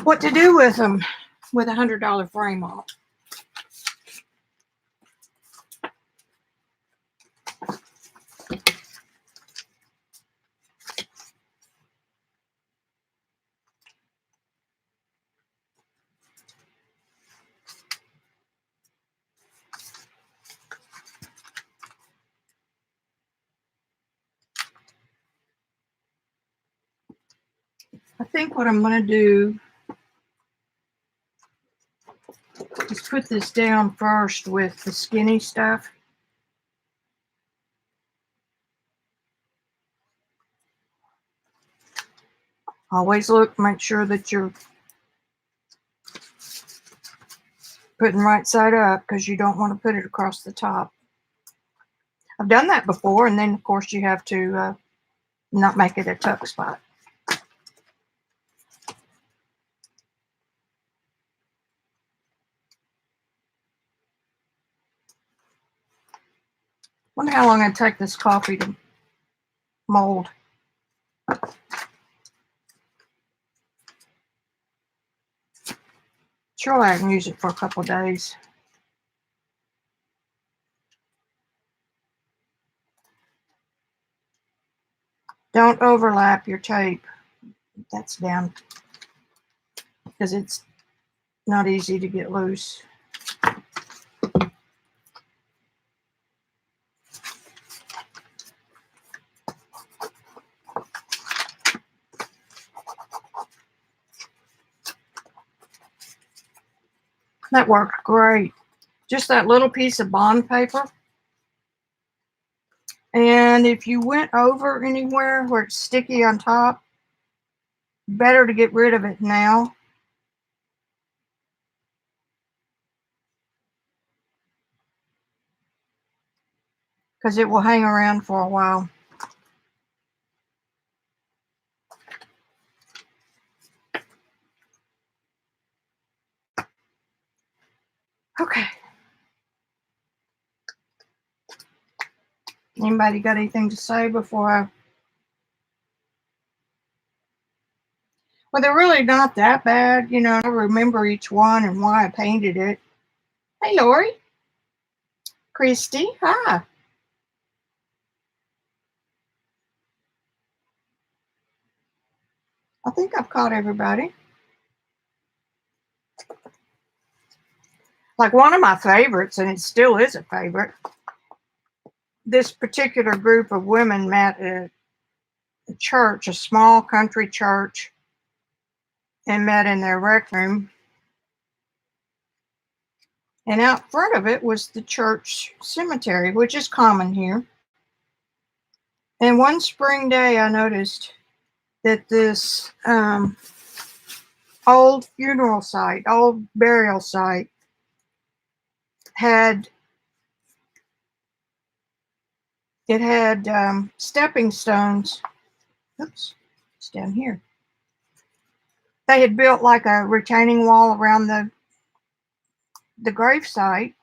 what to do with them with a $100 frame on it. I think what I'm going to do is put this down first with the skinny stuff. Always look, make sure that you're putting right side up because you don't want to put it across the top. I've done that before, and then of course you have to not make it a tuck spot. Wonder how long it'd take this coffee to mold. Sure, I can use it for a couple of days. Don't overlap your tape. That's down because it's not easy to get loose. That worked great. Just that little piece of bond paper. And if you went over anywhere where it's sticky on top, better to get rid of it now. Because it will hang around for a while. Okay. Anybody got anything to say before I... Well, they're really not that bad. You know, I remember each one and why I painted it. Hey, Lori. Christy. Hi. I think I've caught everybody. Like one of my favorites, and it still is a favorite, this particular group of women met at a church, a small country church, and met in their rec room. And out front of it was the church cemetery, which is common here. And one spring day, I noticed that this old funeral site, old burial site, had stepping stones. Oops, it's down here. They had built like a retaining wall around the grave site,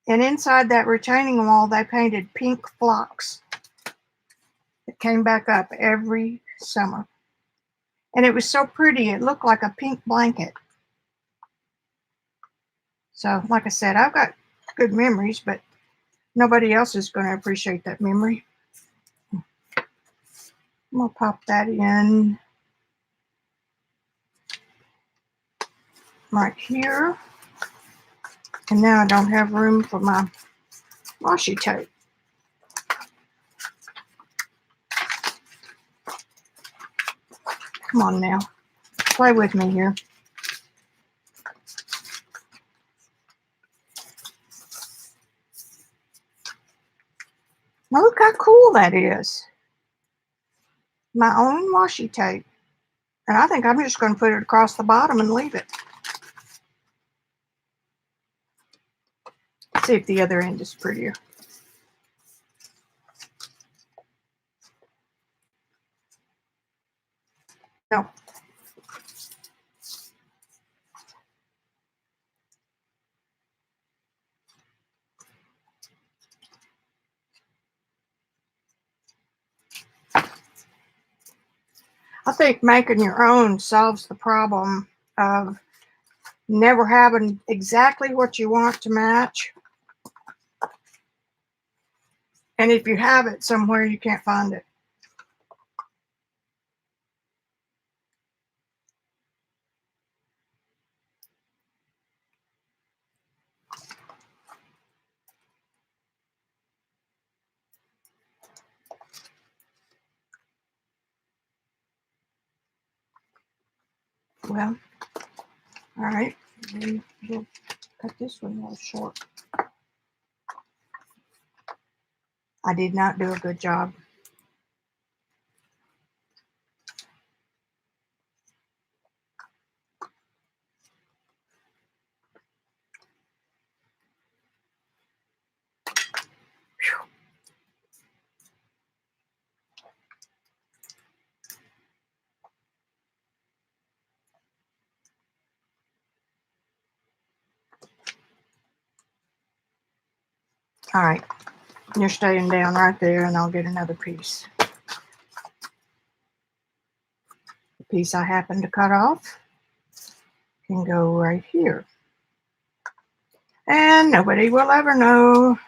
and inside that retaining wall, they painted pink phlox that came back up every summer. And it was so pretty, it looked like a pink blanket. So, like I said, I've got good memories, but nobody else is going to appreciate that memory. I'm going to pop that in right here. And now I don't have room for my washi tape. Come on now, play with me here. Now look how cool that is. My own washi tape. And I think I'm just going to put it across the bottom and leave it. See if the other end is prettier. No. I think making your own solves the problem of never having exactly what you want to match. And if you have it somewhere, you can't find it. Well, all right. We'll cut this one a little short. I did not do a good job. All right. You're staying down right there, and I'll get another piece. The piece I happen to cut off can go right here. And nobody will ever know.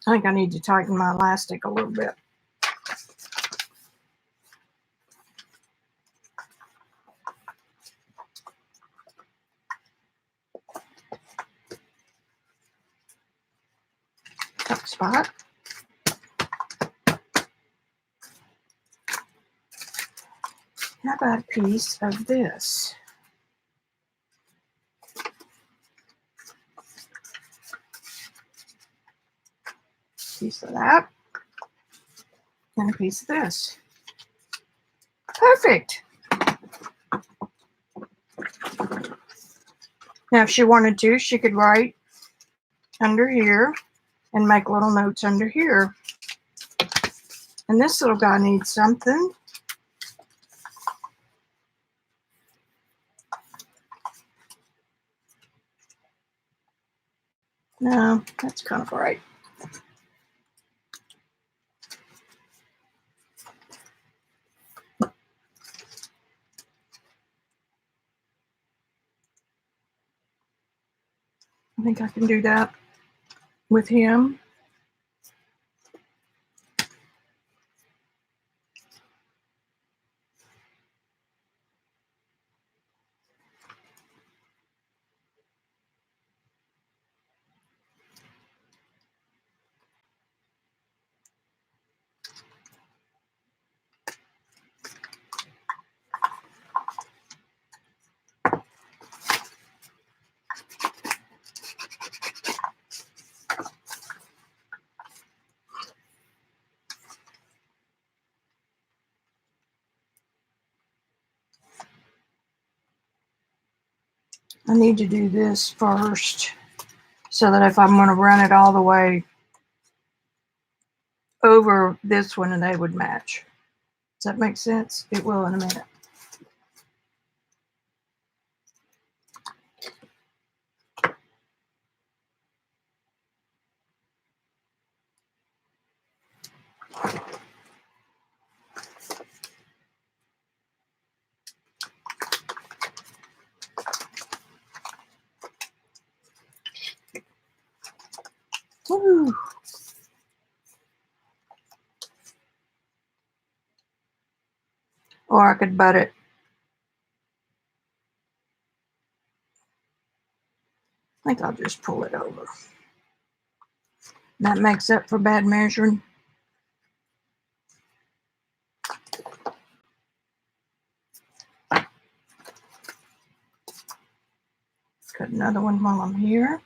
I think I need to tighten my elastic a little bit. spot. How about a piece of this? Piece of that. And a piece of this. Perfect. Now, if she wanted to, she could write under here and make little notes under here. And this little guy needs something. No, that's kind of bright. I think I can do that with him. I need to do this first so that if I'm going to run it all the way over this one and they would match. Does that make sense? It will in a minute. Woo. Or I could butt it. I think I'll just pull it over. That makes up for bad measuring. Cut another one while I'm here.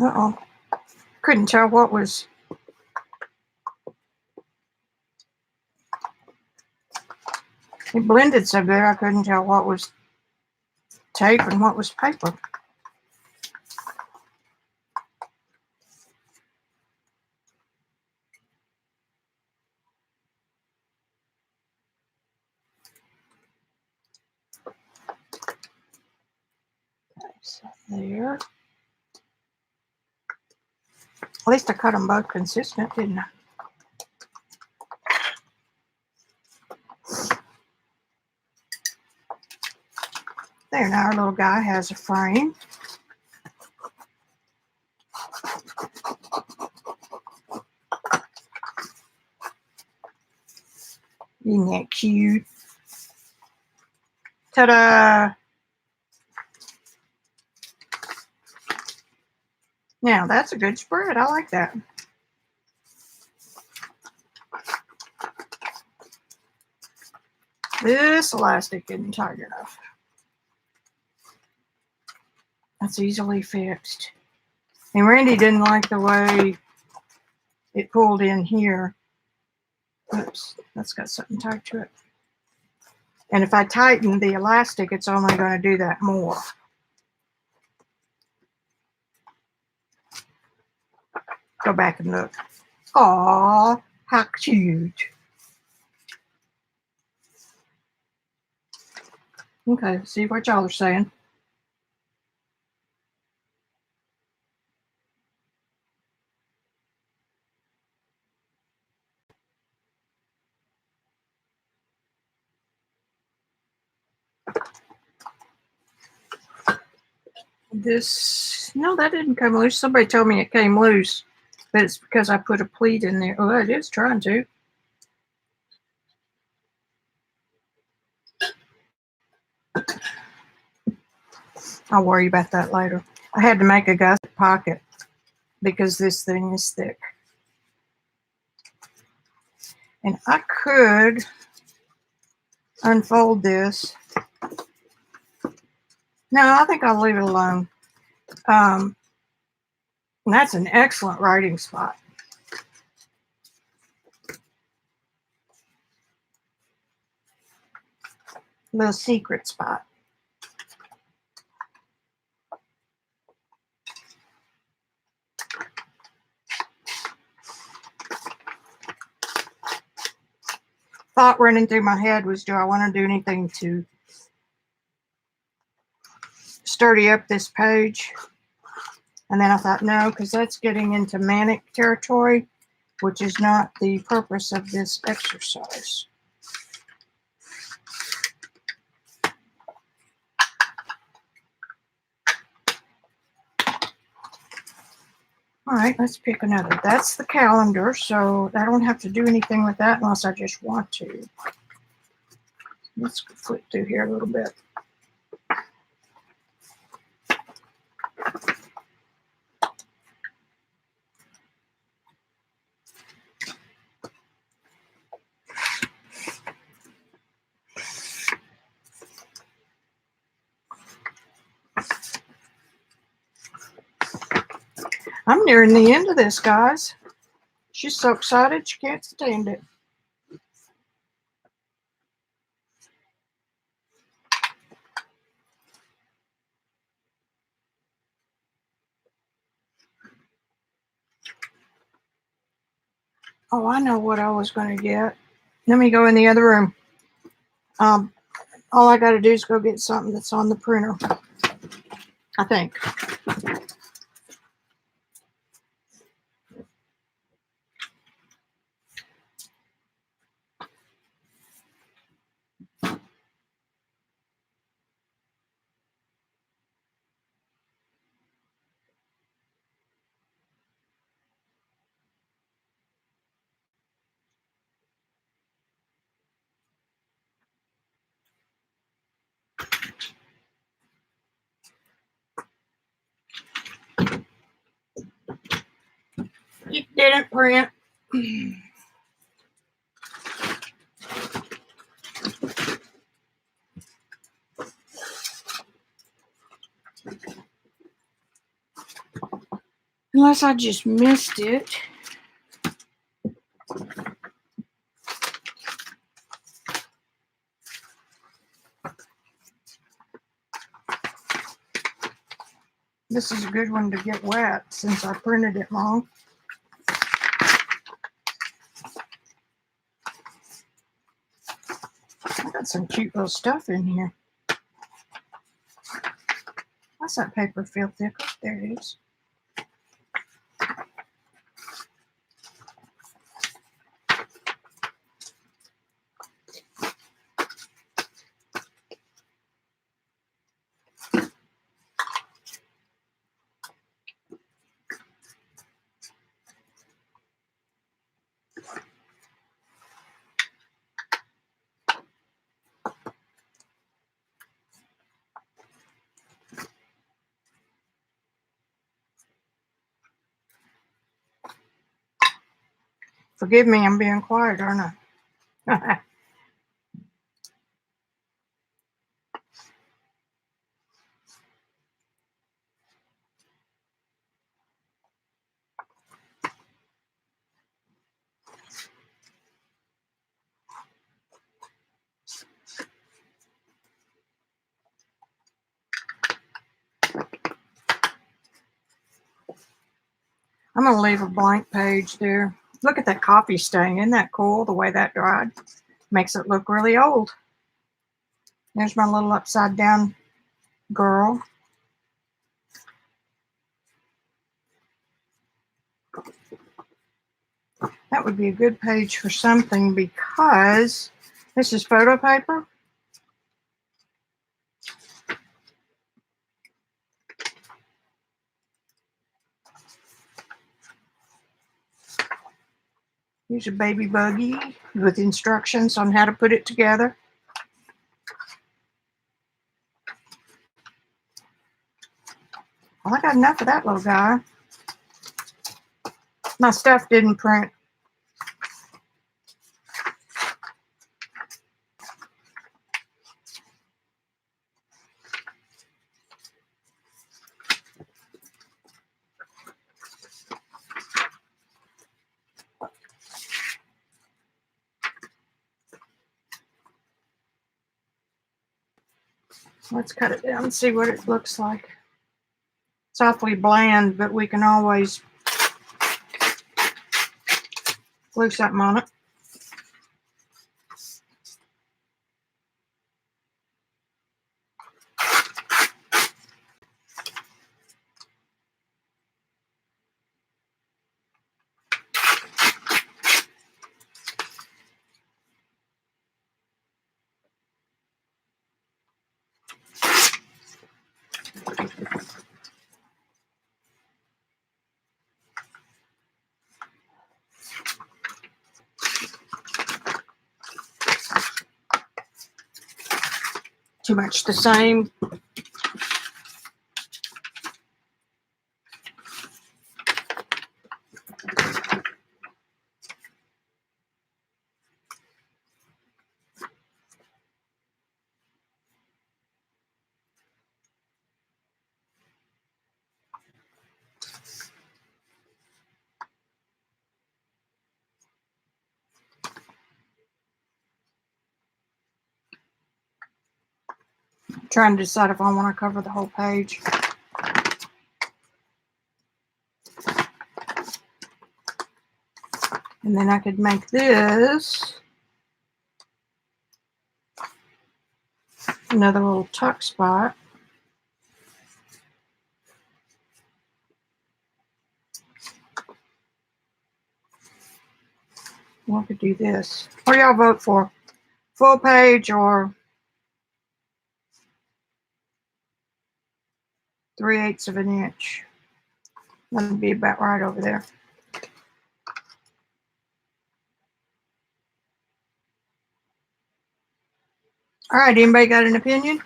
Uh-oh. Couldn't tell what was. It blended so good I couldn't tell what was tape and what was paper. Okay, so there. At least I cut them both consistent, didn't I? There, now our little guy has a frame. Isn't that cute? Ta-da! Now, that's a good spread. I like that. This elastic isn't tight enough. That's easily fixed. And Randy didn't like the way it pulled in here. Oops, that's got something tied to it. And if I tighten the elastic, it's only going to do that more. Go back and look. Aw, how cute. Okay, see what y'all are saying. This, no, that didn't come loose. Somebody told me it came loose, but it's because I put a pleat in there. Oh, it is trying to. I'll worry about that later. I had to make a gusset pocket because this thing is thick. And I could unfold this. No, I think I'll leave it alone. And that's an excellent writing spot. Little secret spot. Thought running through my head was, do I want to do anything to sturdy up this page? And then I thought, no, because that's getting into manic territory, which is not the purpose of this exercise. All right, let's pick another. That's the calendar, so I don't have to do anything with that unless I just want to. Let's flip through here a little bit. I'm nearing the end of this, guys. She's so excited she can't stand it. Oh, I know what I was going to get. Let me go in the other room. All I got to do is go get something that's on the printer, I think. It didn't print. Unless I just missed it. This is a good one to get wet since I printed it long. I got some cute little stuff in here. Why's that paper feel thicker? There it is. Forgive me, I'm being quiet, aren't I? I'm going to leave a blank page there. Look at that coffee stain. Isn't that cool, the way that dried? Makes it look really old. There's my little upside down girl. That would be a good page for something because this is photo paper. Here's a baby buggy with instructions on how to put it together. Well, I got enough of that little guy. My stuff didn't print. Let's cut it down and see what it looks like. It's awfully bland, but we can always glue something on it. Too much the same. I'm trying to decide if I want to cover the whole page. And then I could make this another little tuck spot. I could do this. What do y'all vote for? Full page or 3/8 of an inch? That would be about right over there. All right, anybody got an opinion?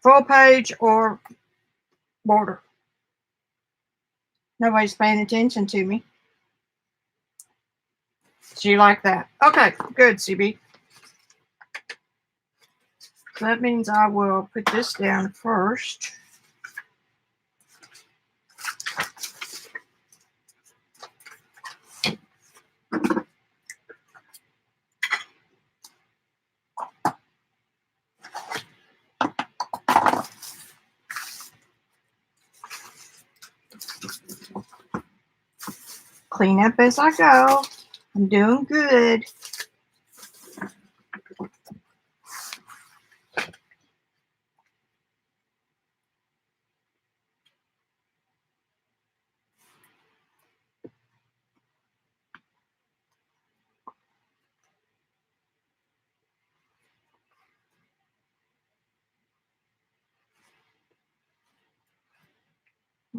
Full page or border? Nobody's paying attention to me. So you like that? Okay, good, CB. So that means I will put this down first. Clean up as I go. I'm doing good.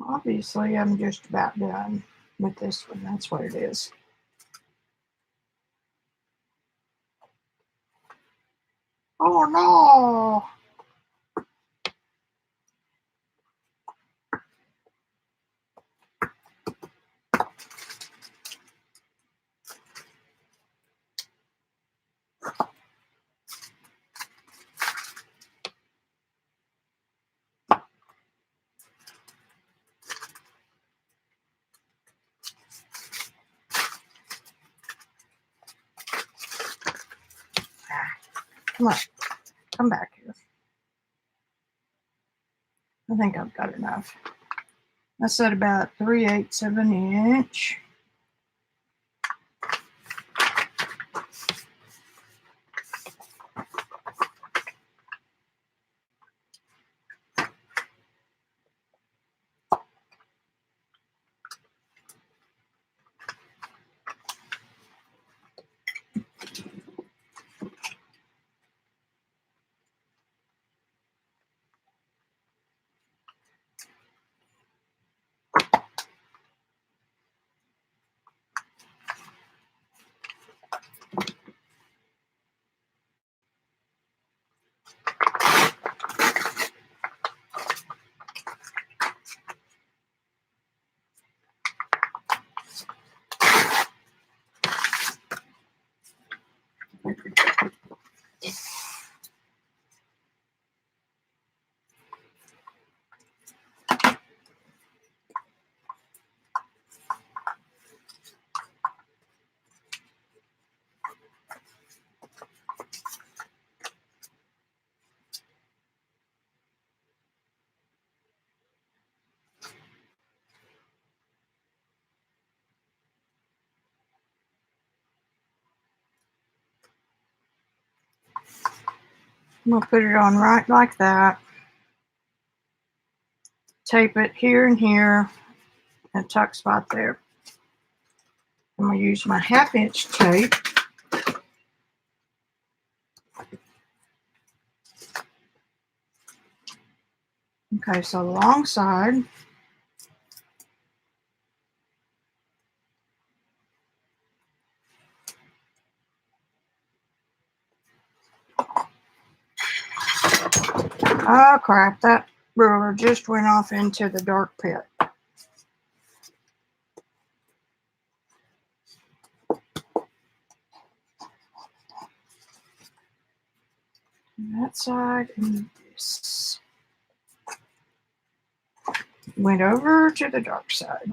Obviously, I'm just about done with this one. That's what it is. Oh no! Come on, come back here. I think I've got enough. I said about 3/8 of an inch. I'm going to put it on right like that. Tape it here and here, and tuck spot there. I'm going to use my 1/2-inch tape. Okay, so the long side. Oh crap, that ruler just went off into the dark pit. And that side and this. Went over to the dark side.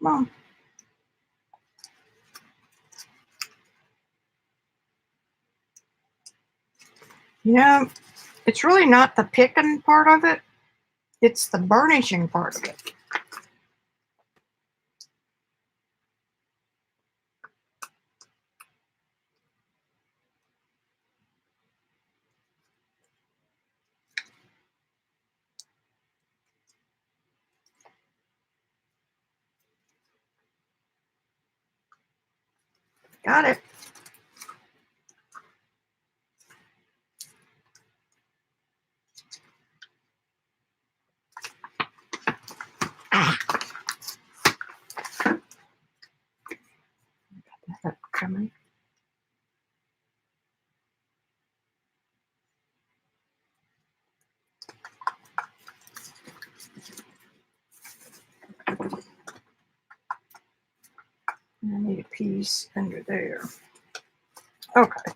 Come on. You know, it's really not the picking part of it, it's the burnishing part of it. Got it. Got that coming. I need a piece under there. Okay.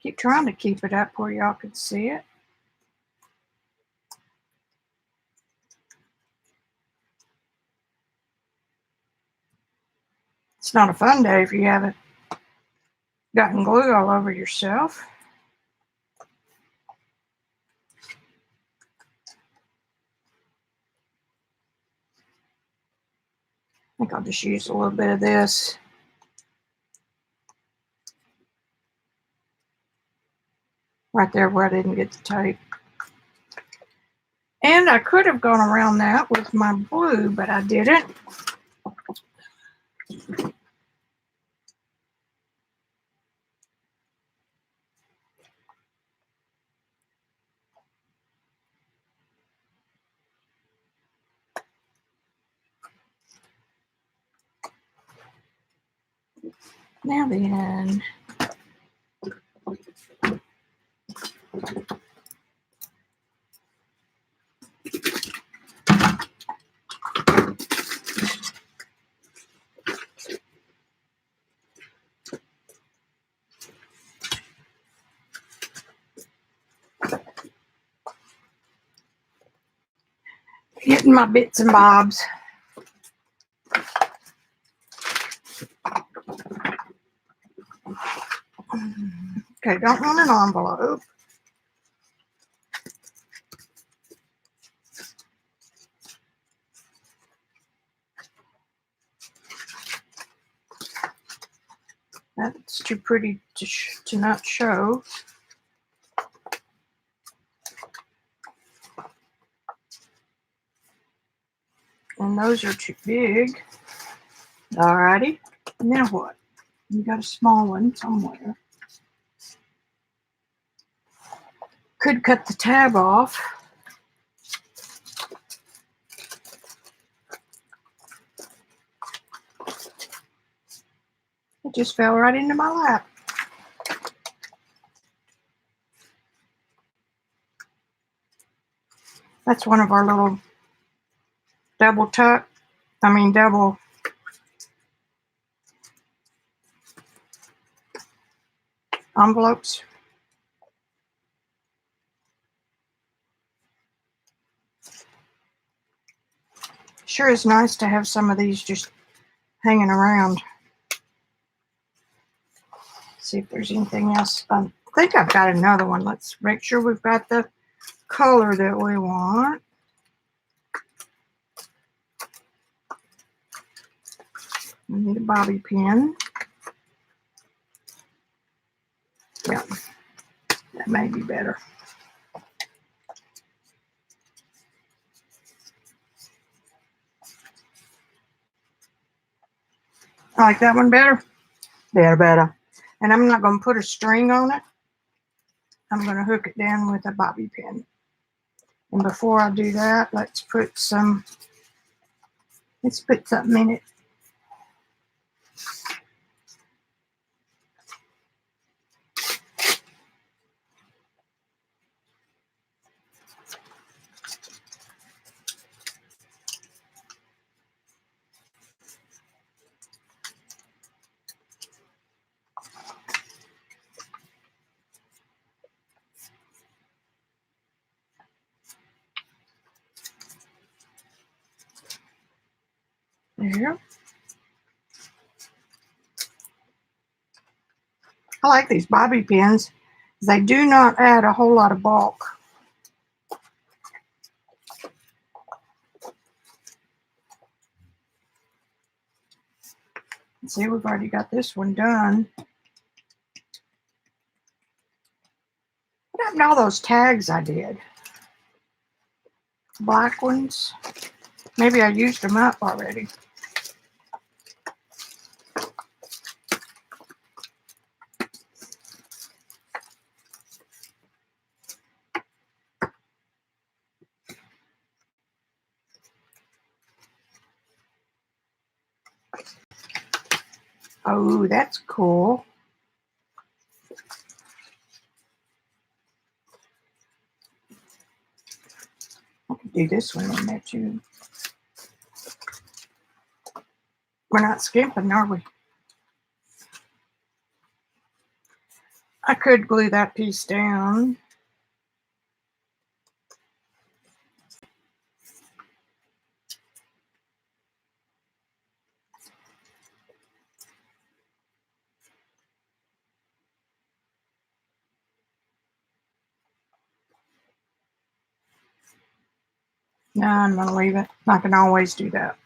Keep trying to keep it up where y'all could see it. It's not a fun day if you haven't gotten glue all over yourself. I think I'll just use a little bit of this. Right there where I didn't get the tape. And I could have gone around that with my blue, but I didn't. Now then, getting my bits and bobs. Okay, don't want an envelope. That's too pretty to not show. And those are too big. Alrighty. Now what? You got a small one somewhere. Could cut the tab off. It just fell right into my lap. That's one of our little double envelopes. Sure is nice to have some of these just hanging around. See if there's anything else. I think I've got another one. Let's make sure we've got the color that we want. We need a bobby pin. Yeah, that may be better. I like that one better. Better. And I'm not going to put a string on it. I'm going to hook it down with a bobby pin. And before I do that, let's put something in it. There. I like these bobby pins. They do not add a whole lot of bulk. See, we've already got this one done. What happened to all those tags I did? Black ones. Maybe I used them up already. Oh, that's cool. I could do this one in there too. We're not skimping, are we? I could glue that piece down. No, I'm going to leave it. I can always do that.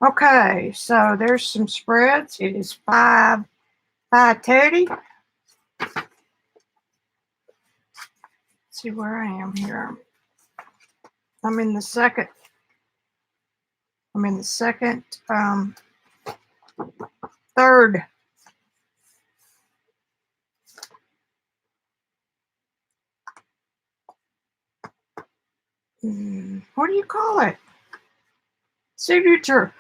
Okay, so there's some spreads. It is 5:30. See where I am here. I'm in the second. Third. What do you call it? Signature.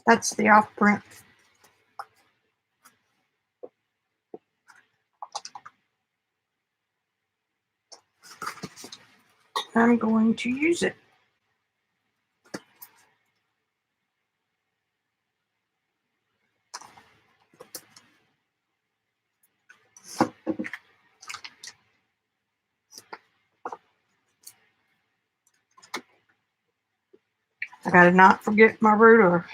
That's the off print. I'm going to use it. I gotta not forget my ruler.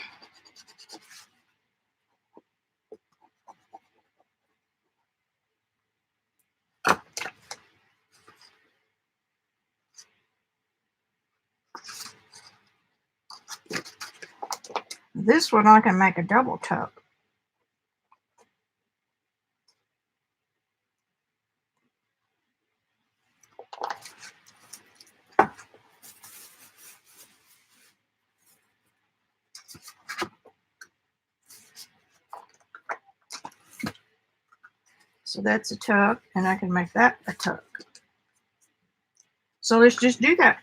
This one I can make a double tuck. So that's a tuck, and I can make that a tuck. So let's just do that.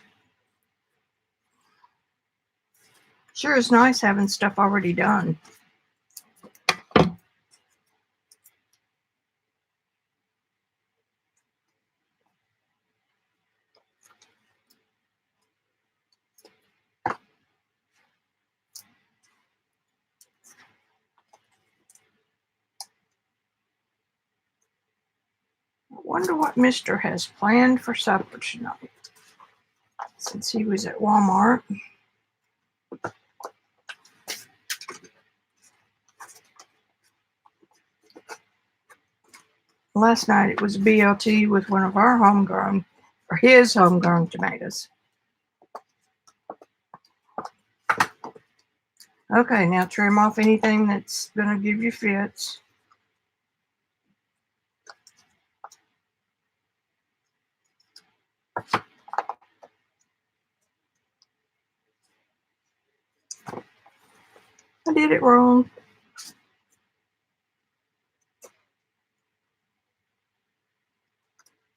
Sure is nice having stuff already done. I wonder what Mr. has planned for supper tonight, since he was at Walmart. Last night it was BLT with one of our homegrown, or his homegrown tomatoes. Okay, now trim off anything that's going to give you fits. I did it wrong.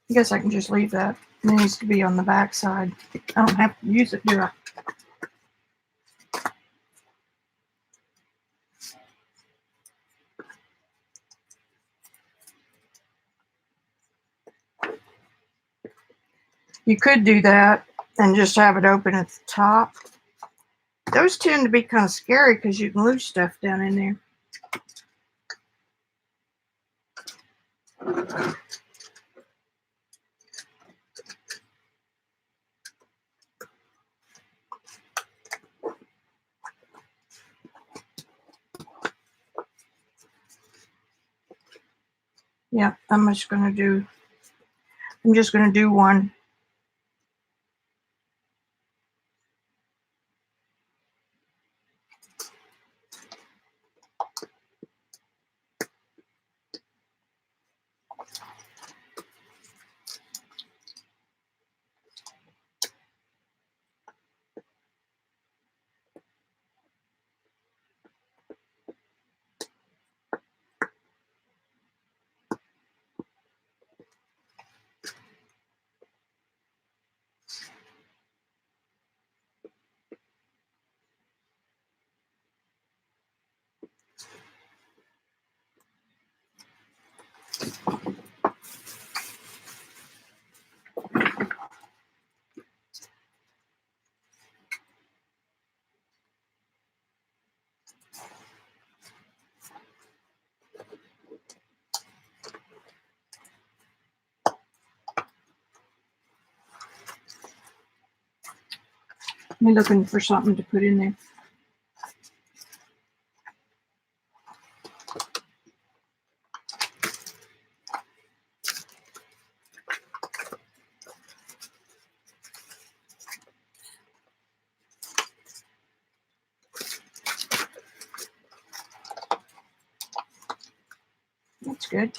I guess I can just leave that. It needs to be on the back side. I don't have to use it, do I? You could do that and just have it open at the top. Those tend to be kind of scary because you can lose stuff down in there. Yeah, I'm just gonna do one. I'm looking for something to put in there. That's good.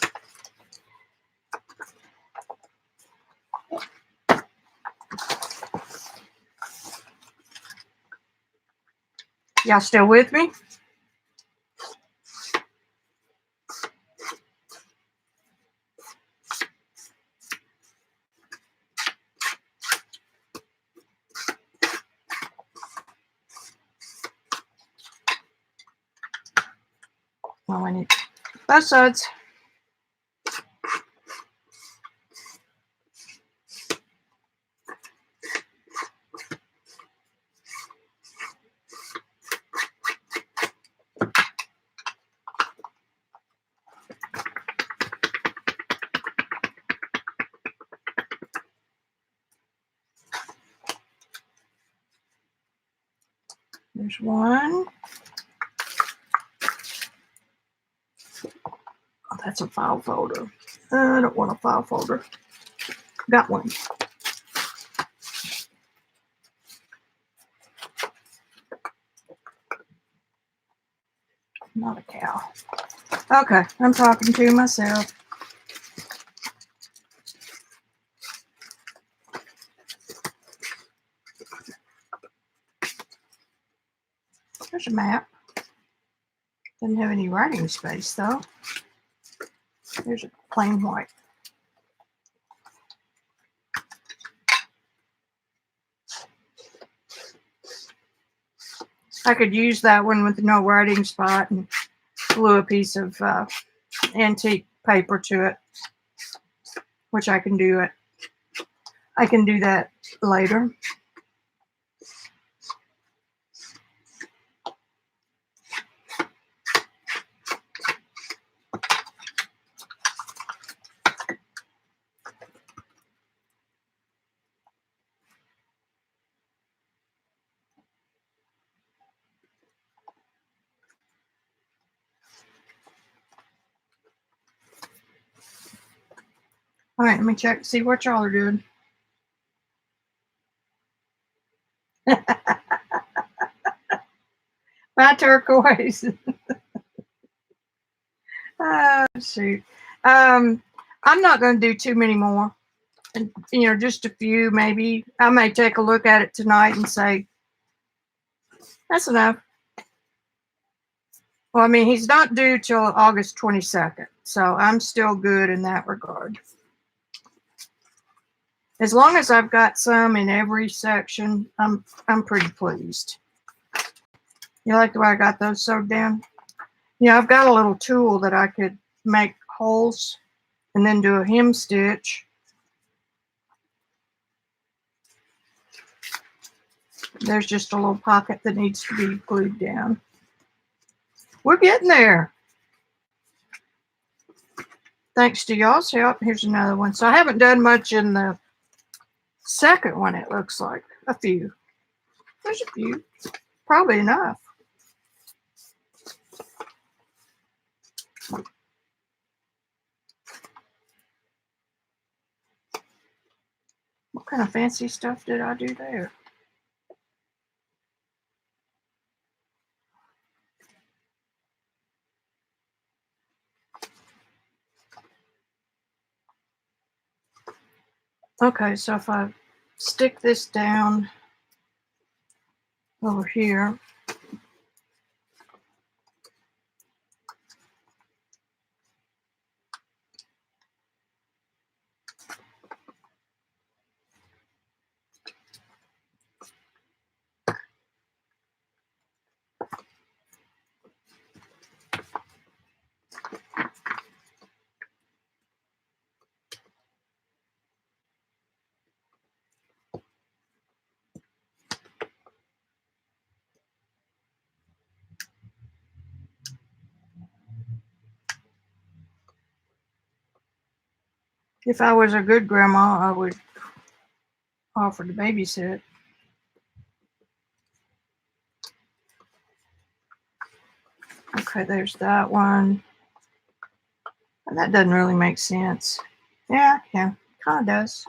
Y'all still with me? Oh, I need both sides. There's one. Oh, that's a file folder. I don't want a file folder. Got one. not a cow. Okay, I'm talking to myself. There's a map. Doesn't have any writing space though. There's a plain white. I could use that one with no writing spot and glue a piece of antique paper to it, which I can do it. I can do that later. All right, let me check, see what y'all are doing. My turquoise. Oh, shoot. I'm not going to do too many more. And, just a few maybe. I may take a look at it tonight and say, that's enough. Well, I mean, he's not due till August 22nd, so I'm still good in that regard. As long as I've got some in every section, I'm pretty pleased. You like the way I got those sewed down? I've got a little tool that I could make holes and then do a hem stitch. There's just a little pocket that needs to be glued down. We're getting there. Thanks to y'all's help. Here's another one. So I haven't done much in the second one, it looks like. A few. There's a few. Probably enough. What kind of fancy stuff did I do there? Okay, so if I stick this down over here, if I was a good grandma, I would offer to babysit. Okay, there's that one. And that doesn't really make sense. Yeah, kind of does.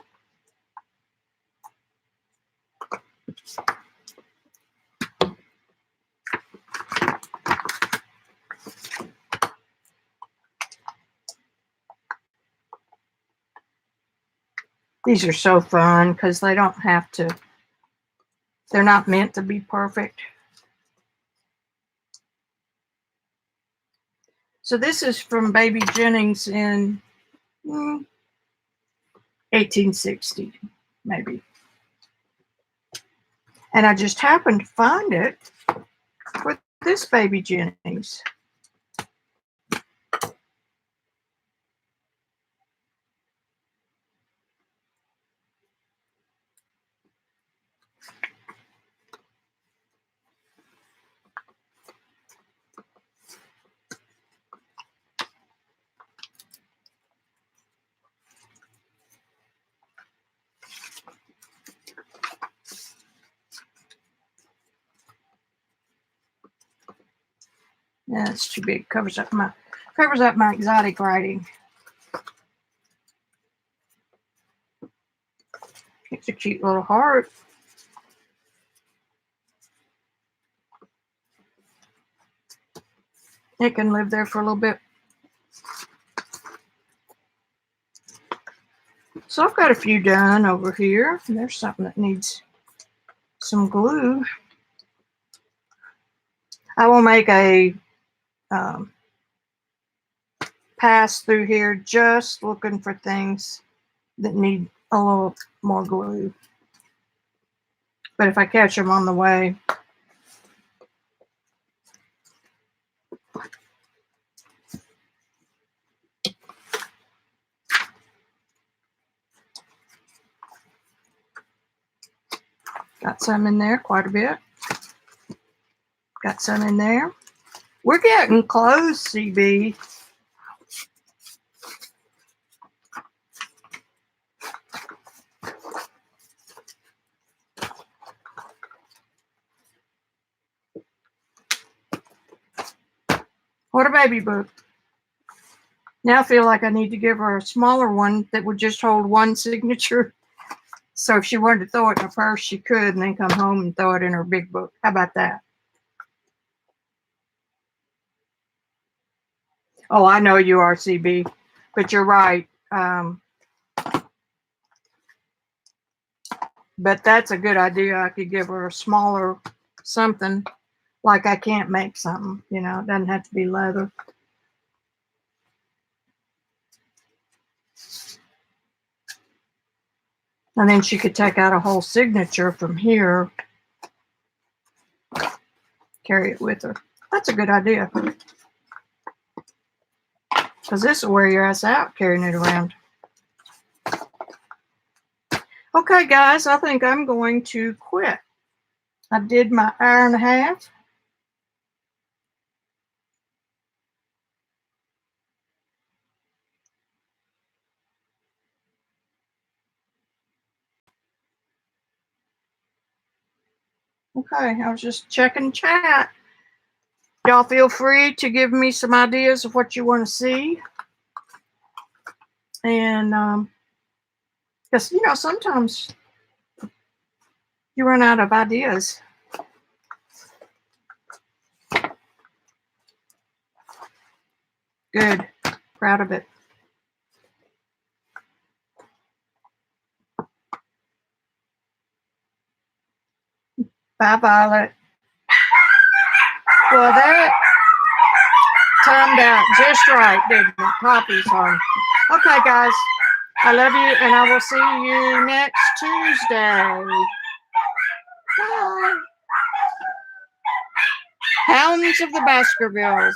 These are so fun because they don't have to, they're not meant to be perfect. So this is from Baby Jennings in 1860, maybe. And I just happened to find it with this Baby Jennings. Yeah, it's too big. Covers up my exotic writing. It's a cute little heart. It can live there for a little bit. So I've got a few done over here. There's something that needs some glue. I will make a pass through here just looking for things that need a little more glue. But if I catch them on the way, got some in there, quite a bit. Got some in there. We're getting close, CB. What a baby book. Now I feel like I need to give her a smaller one that would just hold one signature. So if she wanted to throw it in her purse, she could, and then come home and throw it in her big book. How about that? Oh, I know you are, CB, but you're right. But that's a good idea. I could give her a smaller something, like I can't make something, you know, it doesn't have to be leather. And then she could take out a whole signature from here, carry it with her. That's a good idea. Because this will wear your ass out carrying it around. Okay, guys, I think I'm going to quit. I did my hour and a half. Okay, I was just checking chat. Y'all feel free to give me some ideas of what you want to see. And because, you know, sometimes you run out of ideas. Good. Proud of it. Bye, Violet. Well, that timed out just right, didn't it? Poppy's home. Okay, guys. I love you, and I will see you next Tuesday. Bye. Hounds of the Baskervilles.